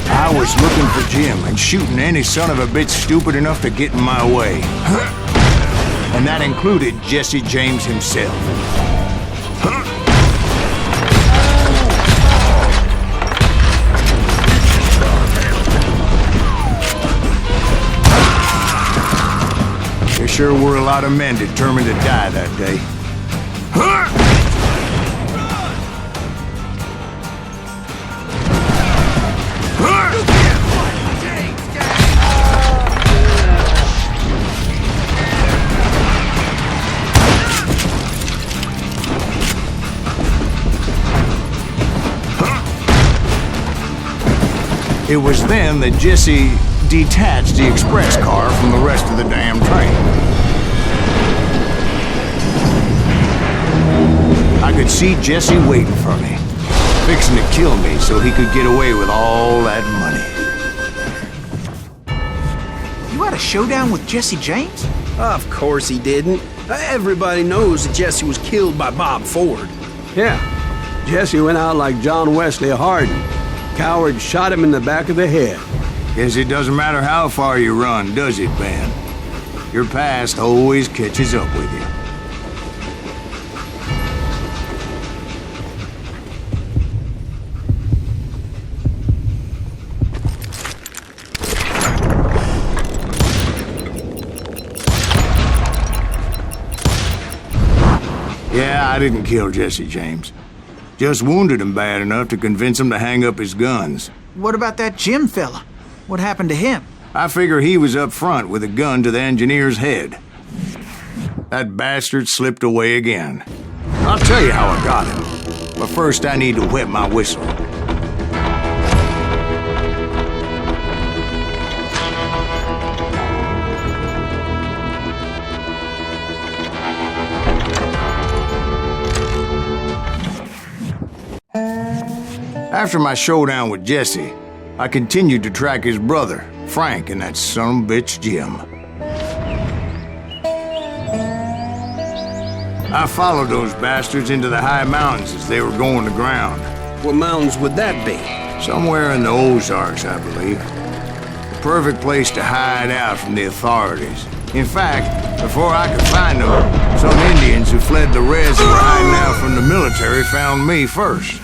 I was looking for Jim and shooting any son of a bitch stupid enough to get in my way. And that included Jesse James himself. There sure were a lot of men determined to die that day. It was then that Jesse detached the express car from the rest of the damn train. I could see Jesse waiting for me, fixing to kill me so he could get away with all that money. You had a showdown with Jesse James? Of course he didn't. Everybody knows that Jesse was killed by Bob Ford. Yeah, Jesse went out like John Wesley Hardin. Coward shot him in the back of the head. Guess it doesn't matter how far you run, does it, Ben? Your past always catches up with you. Yeah, I didn't kill Jesse James. Just wounded him bad enough to convince him to hang up his guns. What about that Jim fella? What happened to him? I figure he was up front with a gun to the engineer's head. That bastard slipped away again. I'll tell you how I got him. But first I need to wet my whistle. After my showdown with Jesse, I continued to track his brother, Frank, and that son of a bitch, Jim. I followed those bastards into the high mountains as they were going to ground. What mountains would that be? Somewhere in the Ozarks, I believe. The perfect place to hide out from the authorities. In fact, before I could find them, some Indians who fled the res and were hiding out from the military found me first.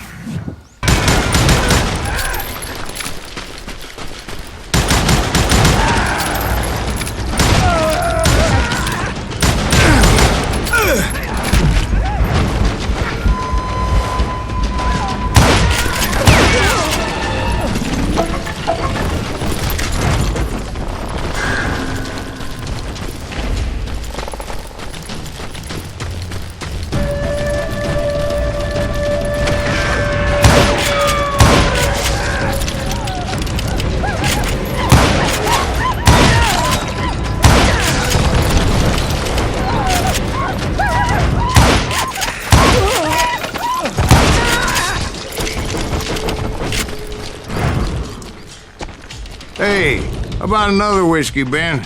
Hey, how about another whiskey, Ben?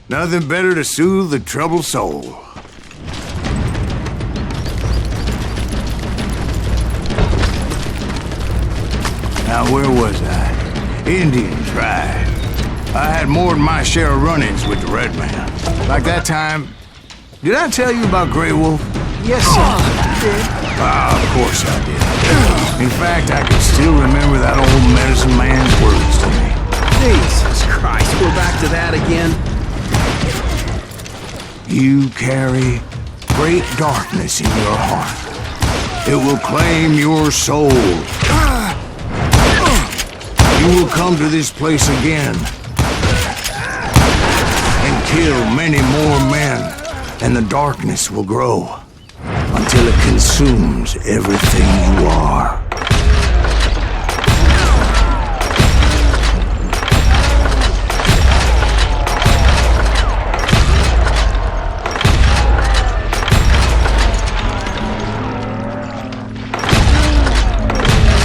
Nothing better to soothe the troubled soul. Now, where was I? Indians, right. I had more than my share of run-ins with the red man. Like that time... Did I tell you about Grey Wolf? Yes, sir. You did. Ah, of course I did. In fact, I can still remember that old medicine man's words to me. Jesus Christ, we're back to that again? You carry great darkness in your heart. It will claim your soul. You will come to this place again and kill many more men, and the darkness will grow until it consumes everything you are.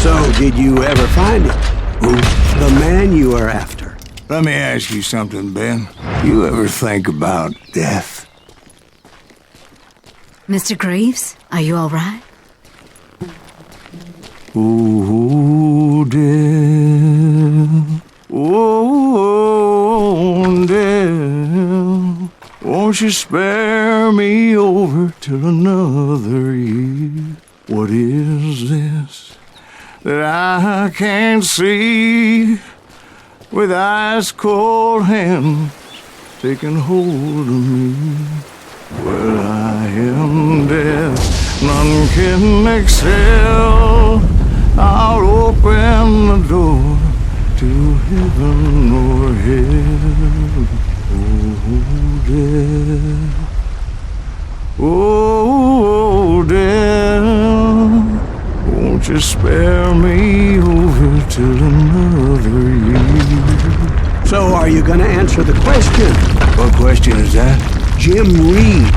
So, did you ever find it? Who? The man you are after. Let me ask you something, Ben. You ever think about death? Mr. Greaves, are you all right? Ooh, death. Oh, death. Won't you spare me over till another year? What is this that I can't see, with ice cold hands taking hold of me? Well, I am death, none can excel. I'll open the door to heaven or hell. Oh, death. Oh, death. Won't you spare me over till another year? So, are you gonna answer the question? What question is that? Jim Reed.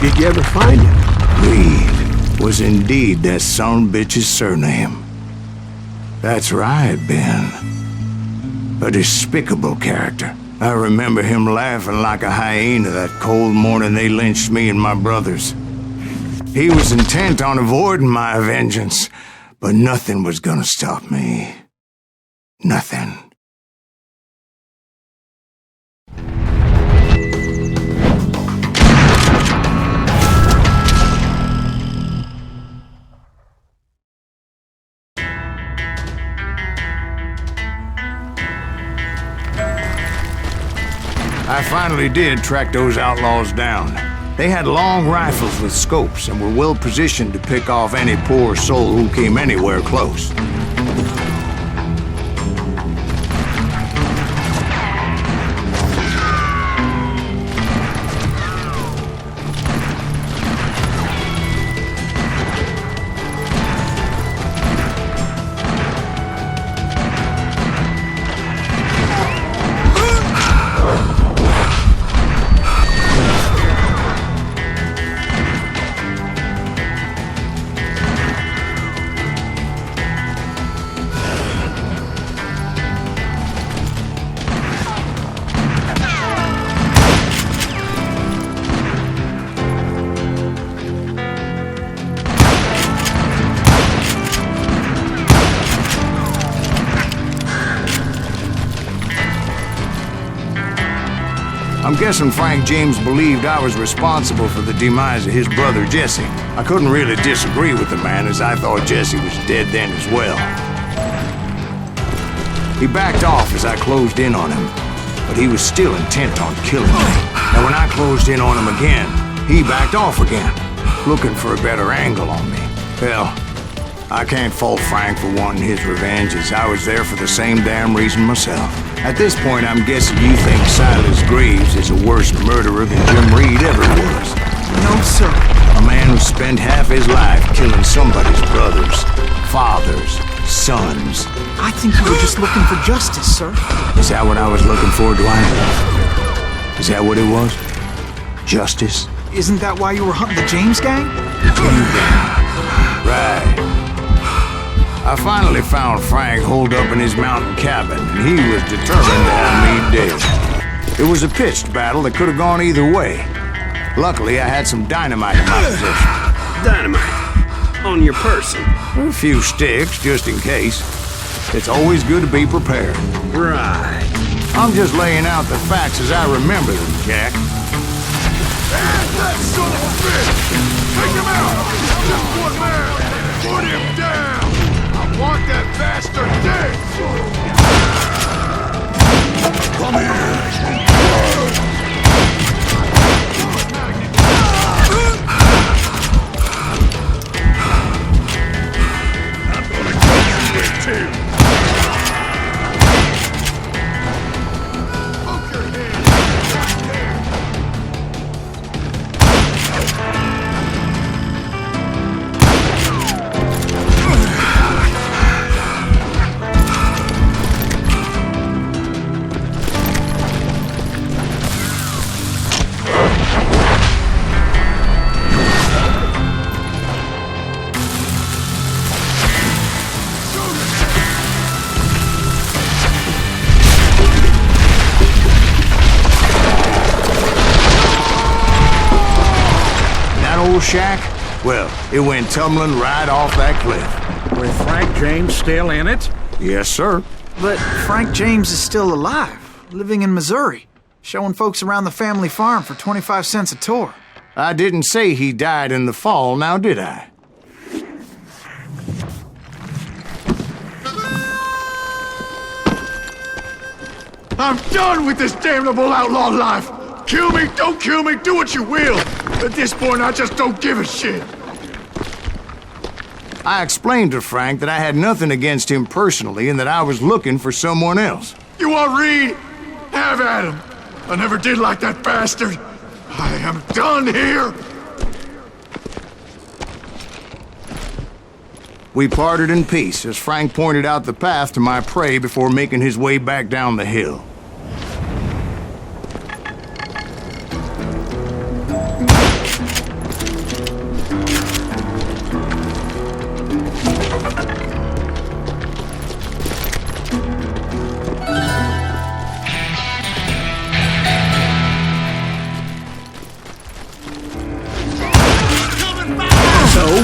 Did you ever find him? Reed was indeed that son-bitch's surname. That's right, Ben. A despicable character. I remember him laughing like a hyena that cold morning they lynched me and my brothers. He was intent on avoiding my vengeance, but nothing was gonna stop me. Nothing. I finally did track those outlaws down. They had long rifles with scopes and were well positioned to pick off any poor soul who came anywhere close. I'm guessing Frank James believed I was responsible for the demise of his brother Jesse. I couldn't really disagree with the man, as I thought Jesse was dead then as well. He backed off as I closed in on him, but he was still intent on killing me. And when I closed in on him again, he backed off again, looking for a better angle on me. Hell, I can't fault Frank for wanting his revenge, as I was there for the same damn reason myself. At this point, I'm guessing you think Silas Greaves is a worse murderer than Jim Reed ever was. No, sir. A man who spent half his life killing somebody's brothers, fathers, sons. I think you were just looking for justice, sir. Is that what I was looking for, Dwight? Is that what it was? Justice? Isn't that why you were hunting the James gang? The James gang. Right. I finally found Frank holed up in his mountain cabin, and he was determined to have me dead. It was a pitched battle that could have gone either way. Luckily, I had some dynamite in my possession. Dynamite? On your person? A few sticks, just in case. It's always good to be prepared. Right. I'm just laying out the facts as I remember them, Jack. That son of a bitch! Take him out! Just one man! Put him down! I want that bastard dead! Come here! I'm gonna get you in too! Poke your head! Shack? Well, it went tumbling right off that cliff. With Frank James still in it? Yes, sir. But Frank James is still alive, living in Missouri, showing folks around the family farm for 25 cents a tour. I didn't say he died in the fall, now did I? I'm done with this damnable outlaw life! Kill me, don't kill me, do what you will! At this point, I just don't give a shit! I explained to Frank that I had nothing against him personally and that I was looking for someone else. You want Reed? Have at him! I never did like that bastard! I am done here! We parted in peace as Frank pointed out the path to my prey before making his way back down the hill.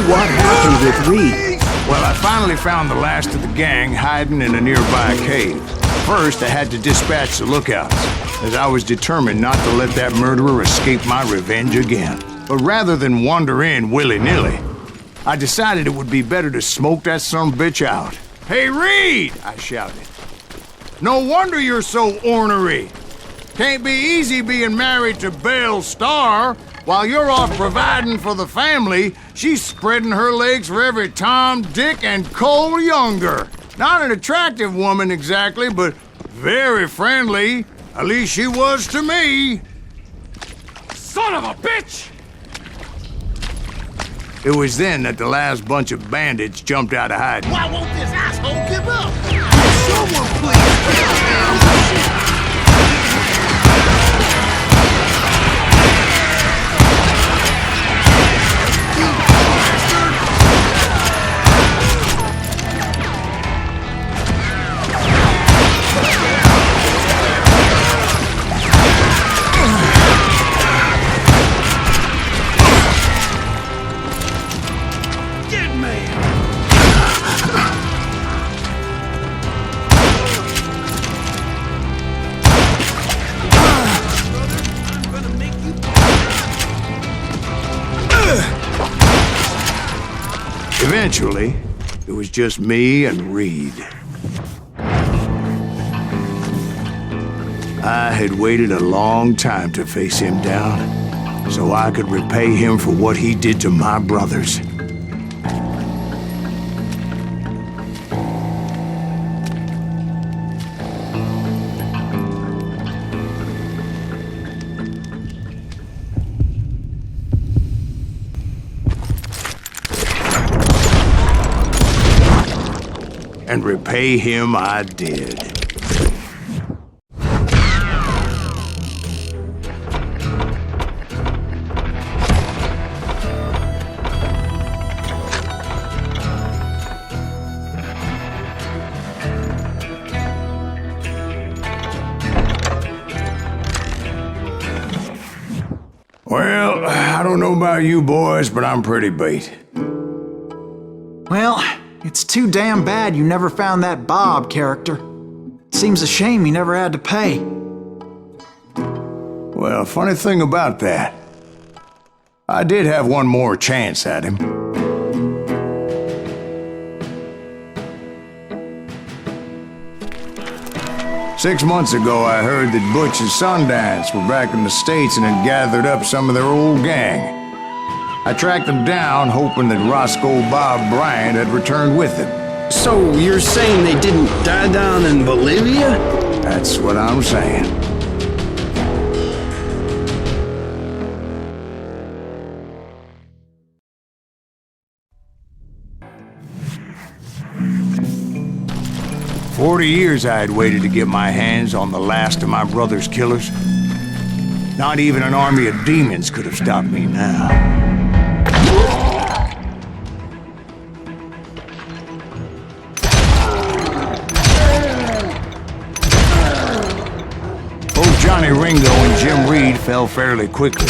What happened with Reed? Well, I finally found the last of the gang hiding in a nearby cave. First, I had to dispatch the lookouts, as I was determined not to let that murderer escape my revenge again. But rather than wander in willy-nilly, I decided it would be better to smoke that sumbitch out. "Hey, Reed!" I shouted. "No wonder you're so ornery. Can't be easy being married to Belle Starr. While you're off providing for the family, she's spreading her legs for every Tom, Dick, and Cole Younger. Not an attractive woman exactly, but very friendly. At least she was to me." Son of a bitch! It was then that the last bunch of bandits jumped out of hiding. Why won't this asshole give up? Someone please! Eventually, it was just me and Reed. I had waited a long time to face him down, so I could repay him for what he did to my brothers. And repay him I did. Well, I don't know about you boys, but I'm pretty beat. Well, it's too damn bad you never found that Bob character. Seems a shame he never had to pay. Well, funny thing about that, I did have one more chance at him. Six months ago, I heard that Butch and Sundance were back in the States and had gathered up some of their old gang. I tracked them down, hoping that Roscoe Bob Bryant had returned with them. So you're saying they didn't die down in Bolivia? That's what I'm saying. "40 years I had waited to get my hands on the last of my brother's killers. Not even an army of demons could have stopped me now. Both Johnny Ringo and Jim Reed fell fairly quickly.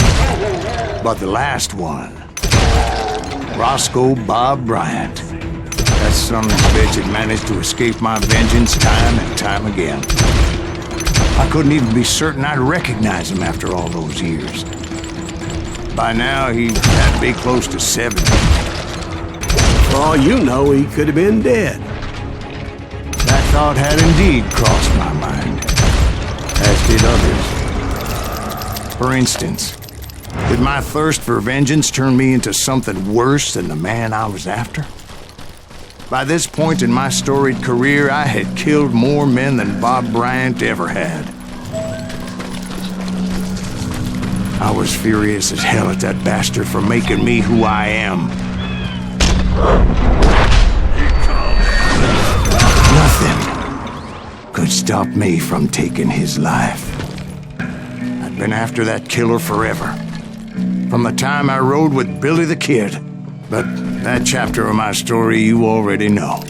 But the last one, Roscoe Bob Bryant, that son of a bitch had managed to escape my vengeance time and time again. I couldn't even be certain I'd recognize him after all those years. By now, he had to be close to 70. For all you know, he could have been dead. That thought had indeed crossed my mind, as did others. For instance, did my thirst for vengeance turn me into something worse than the man I was after? By this point in my storied career, I had killed more men than Bob Bryant ever had. I was furious as hell at that bastard for making me who I am. Nothing could stop me from taking his life. I'd been after that killer forever. From the time I rode with Billy the Kid. But that chapter of my story you already know.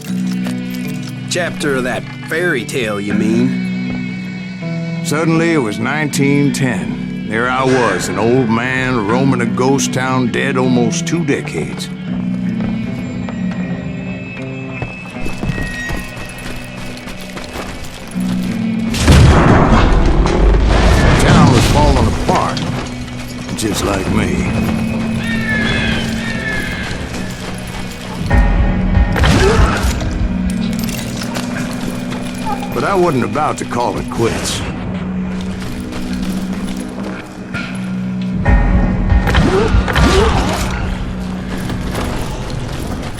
Chapter of that fairy tale, you mean? Suddenly it was 1910. There I was, an old man roaming a ghost town dead almost 2 decades. The town was falling apart, just like me. But I wasn't about to call it quits.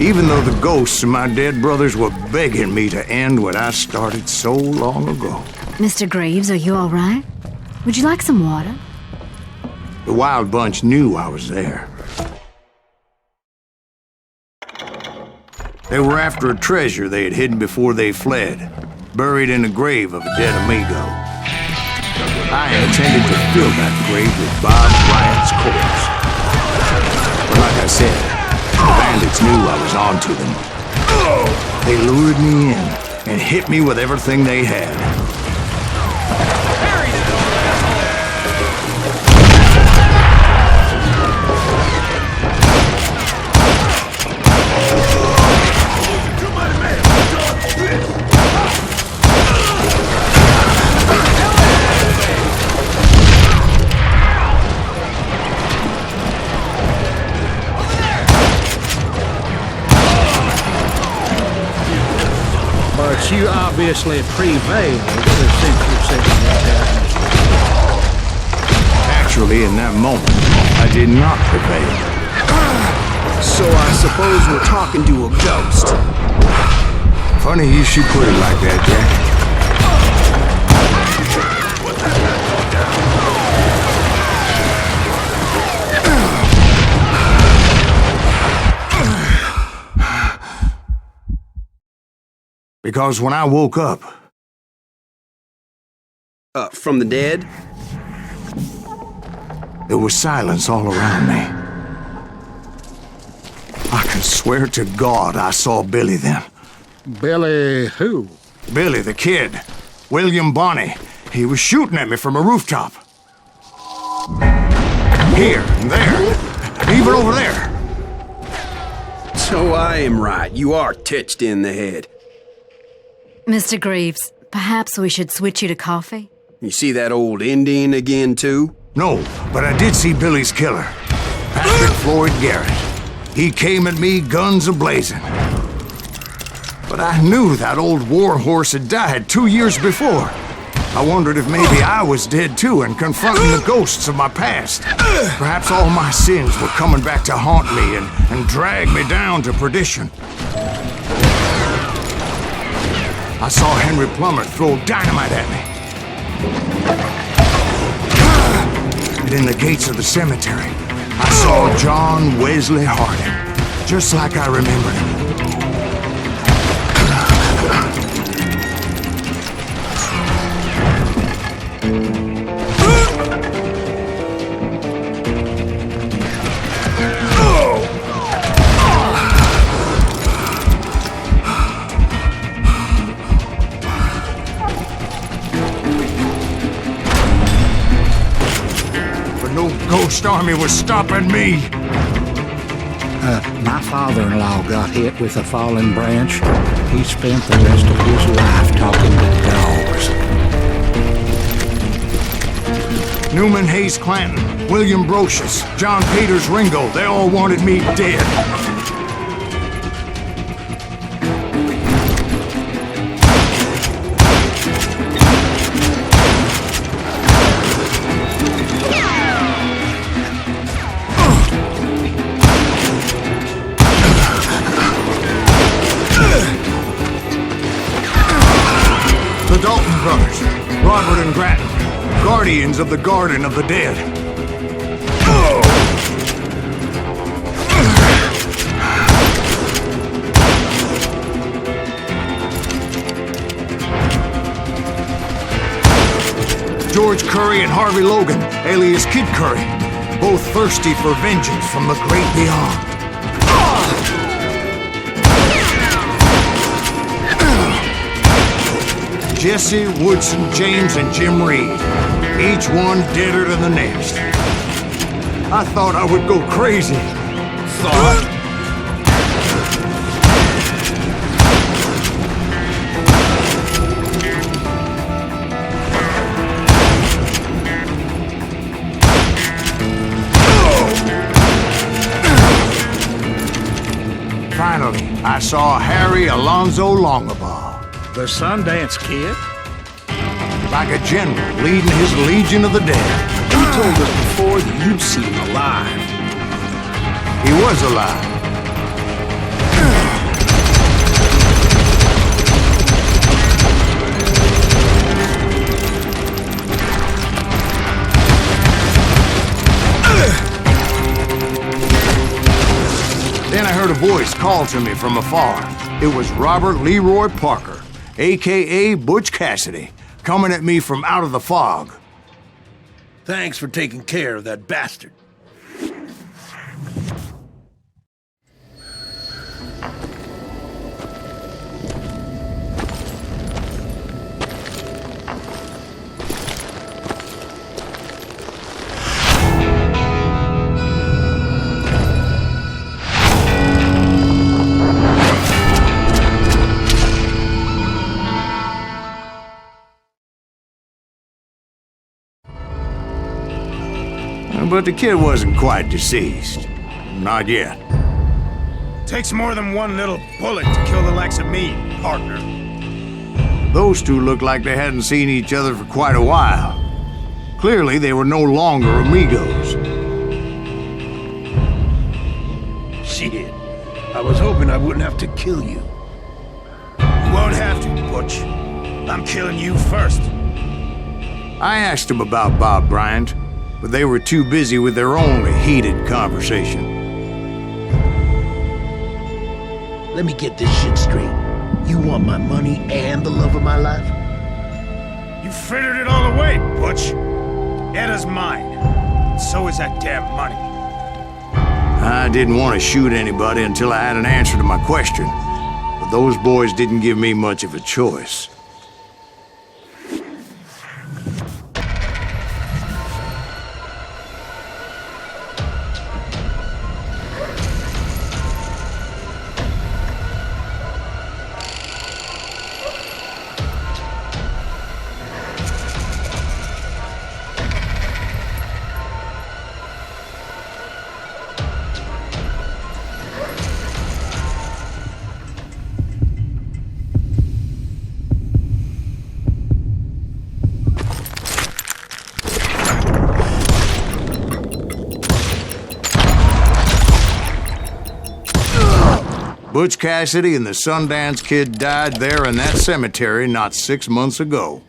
Even though the ghosts of my dead brothers were begging me to end what I started so long ago. Mr. Graves, are you all right? Would you like some water? The Wild Bunch knew I was there. They were after a treasure they had hidden before they fled, buried in the grave of a dead amigo. I intended to fill that grave with Bob Bryant's corpse. But like I said, the bandits knew I was on to them. They lured me in and hit me with everything they had. But you obviously prevailed since you're sitting there. Actually, in that moment, I did not prevail. So I suppose we're talking to a ghost. Funny you should put it like that, Jack. Because when I woke up... From the dead? There was silence all around me. I can swear to God I saw Billy then. Billy who? Billy the Kid. William Bonney. He was shooting at me from a rooftop. Here and there, even over there. So I am right. You are titched in the head. Mr. Greaves, perhaps we should switch you to coffee? You see that old Indian again, too? No, but I did see Billy's killer, Patrick Floyd Garrett. He came at me guns a-blazing. But I knew that old war horse had died 2 years before. I wondered if maybe I was dead too and confronting the ghosts of my past. Perhaps all my sins were coming back to haunt me and drag me down to perdition. I saw Henry Plummer throw dynamite at me. And in the gates of the cemetery, I saw John Wesley Harding, just like I remembered him. No ghost army was stopping me. My father-in-law got hit with a fallen branch. He spent the rest of his life talking to dogs. Newman Hayes Clanton, William Brocious, John Peters Ringo, they all wanted me dead. The Dalton brothers, Robert and Grattan, guardians of the Garden of the Dead. George Curry and Harvey Logan, alias Kid Curry, both thirsty for vengeance from the great beyond. Jesse, Woodson, James, and Jim Reed. Each one deader than the next. I thought I would go crazy. Thought? Finally, I saw Harry Alonzo Longabaugh. The Sundance Kid? Like a general leading his legion of the dead. You told us before that you'd seen him alive. He was alive. Then I heard a voice call to me from afar. It was Robert Leroy Parker, a.k.a. Butch Cassidy, coming at me from out of the fog. Thanks for taking care of that bastard. But the kid wasn't quite deceased. Not yet. Takes more than one little bullet to kill the likes of me, partner. Those two looked like they hadn't seen each other for quite a while. Clearly, they were no longer amigos. Shit. I was hoping I wouldn't have to kill you. You won't have to, Butch. I'm killing you first. I asked them about Bob Bryant, but they were too busy with their own heated conversation. Let me get this shit straight. You want my money and the love of my life? You frittered it all away, Butch. Edda's mine. So is that damn money. I didn't want to shoot anybody until I had an answer to my question, but those boys didn't give me much of a choice. Butch Cassidy and the Sundance Kid died there in that cemetery not 6 months ago.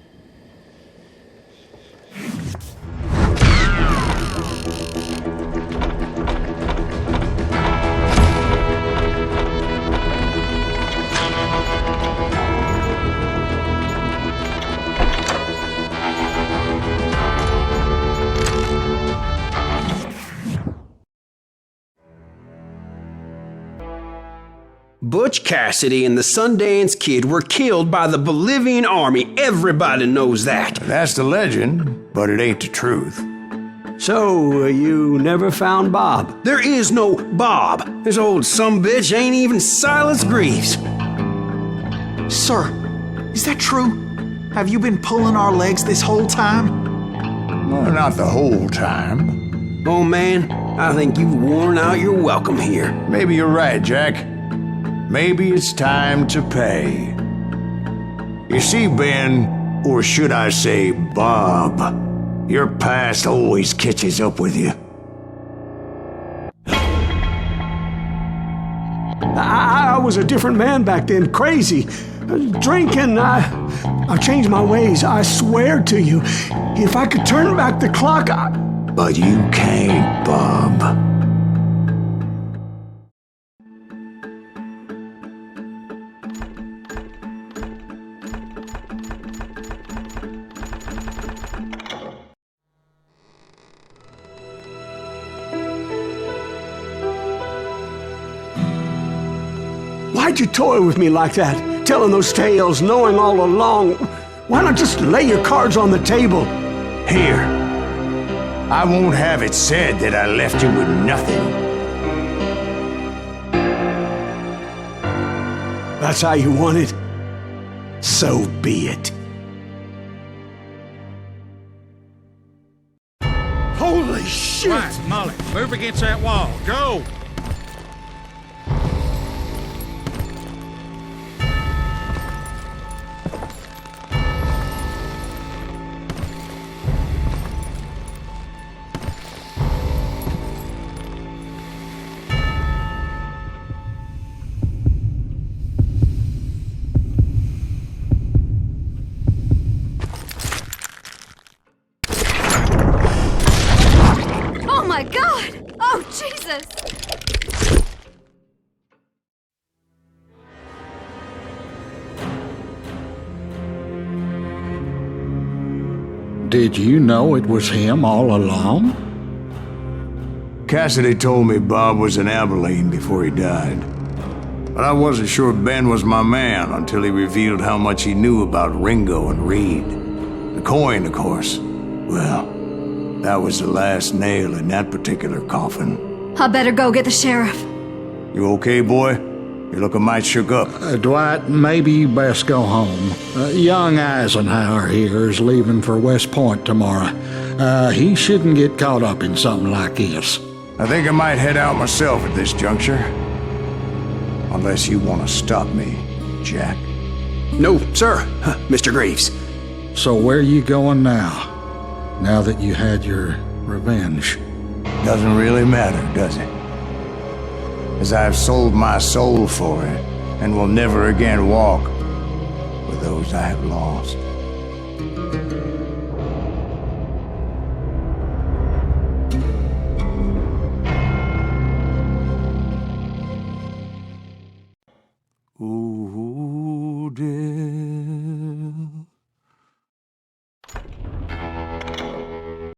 Butch Cassidy and the Sundance Kid were killed by the Bolivian army. Everybody knows that. That's the legend, but it ain't the truth. So, you never found Bob? There is no Bob. This old sumbitch ain't even Silas Greaves. Sir, is that true? Have you been pulling our legs this whole time? Well, not the whole time. Oh man, I think you've worn out your welcome here. Maybe you're right, Jack. Maybe it's time to pay. You see, Ben, or should I say Bob, your past always catches up with you. I was a different man back then, crazy. Drinking, I've changed my ways, I swear to you. If I could turn back the clock, But you can't, Bob. Why'd you toy with me like that? Telling those tales, knowing all along. Why not just lay your cards on the table? Here. I won't have it said that I left you with nothing. That's how you want it? So be it. Holy shit! Right, Molly, move against that wall. Go! Oh my God! Oh, Jesus! Did you know it was him all along? Cassidy told me Bob was in Abilene before he died. But I wasn't sure Ben was my man until he revealed how much he knew about Ringo and Reed. The coin, of course. Well, that was the last nail in that particular coffin. I better go get the sheriff. You okay, boy? You're looking mighty shook up. Dwight, maybe you best go home. Young Eisenhower here is leaving for West Point tomorrow. He shouldn't get caught up in something like this. I think I might head out myself at this juncture. Unless you want to stop me, Jack. No, sir, Mr. Greaves. So where you going now? Now that you had your revenge? Doesn't really matter, does it? As I've sold my soul for it, and will never again walk with those I have lost.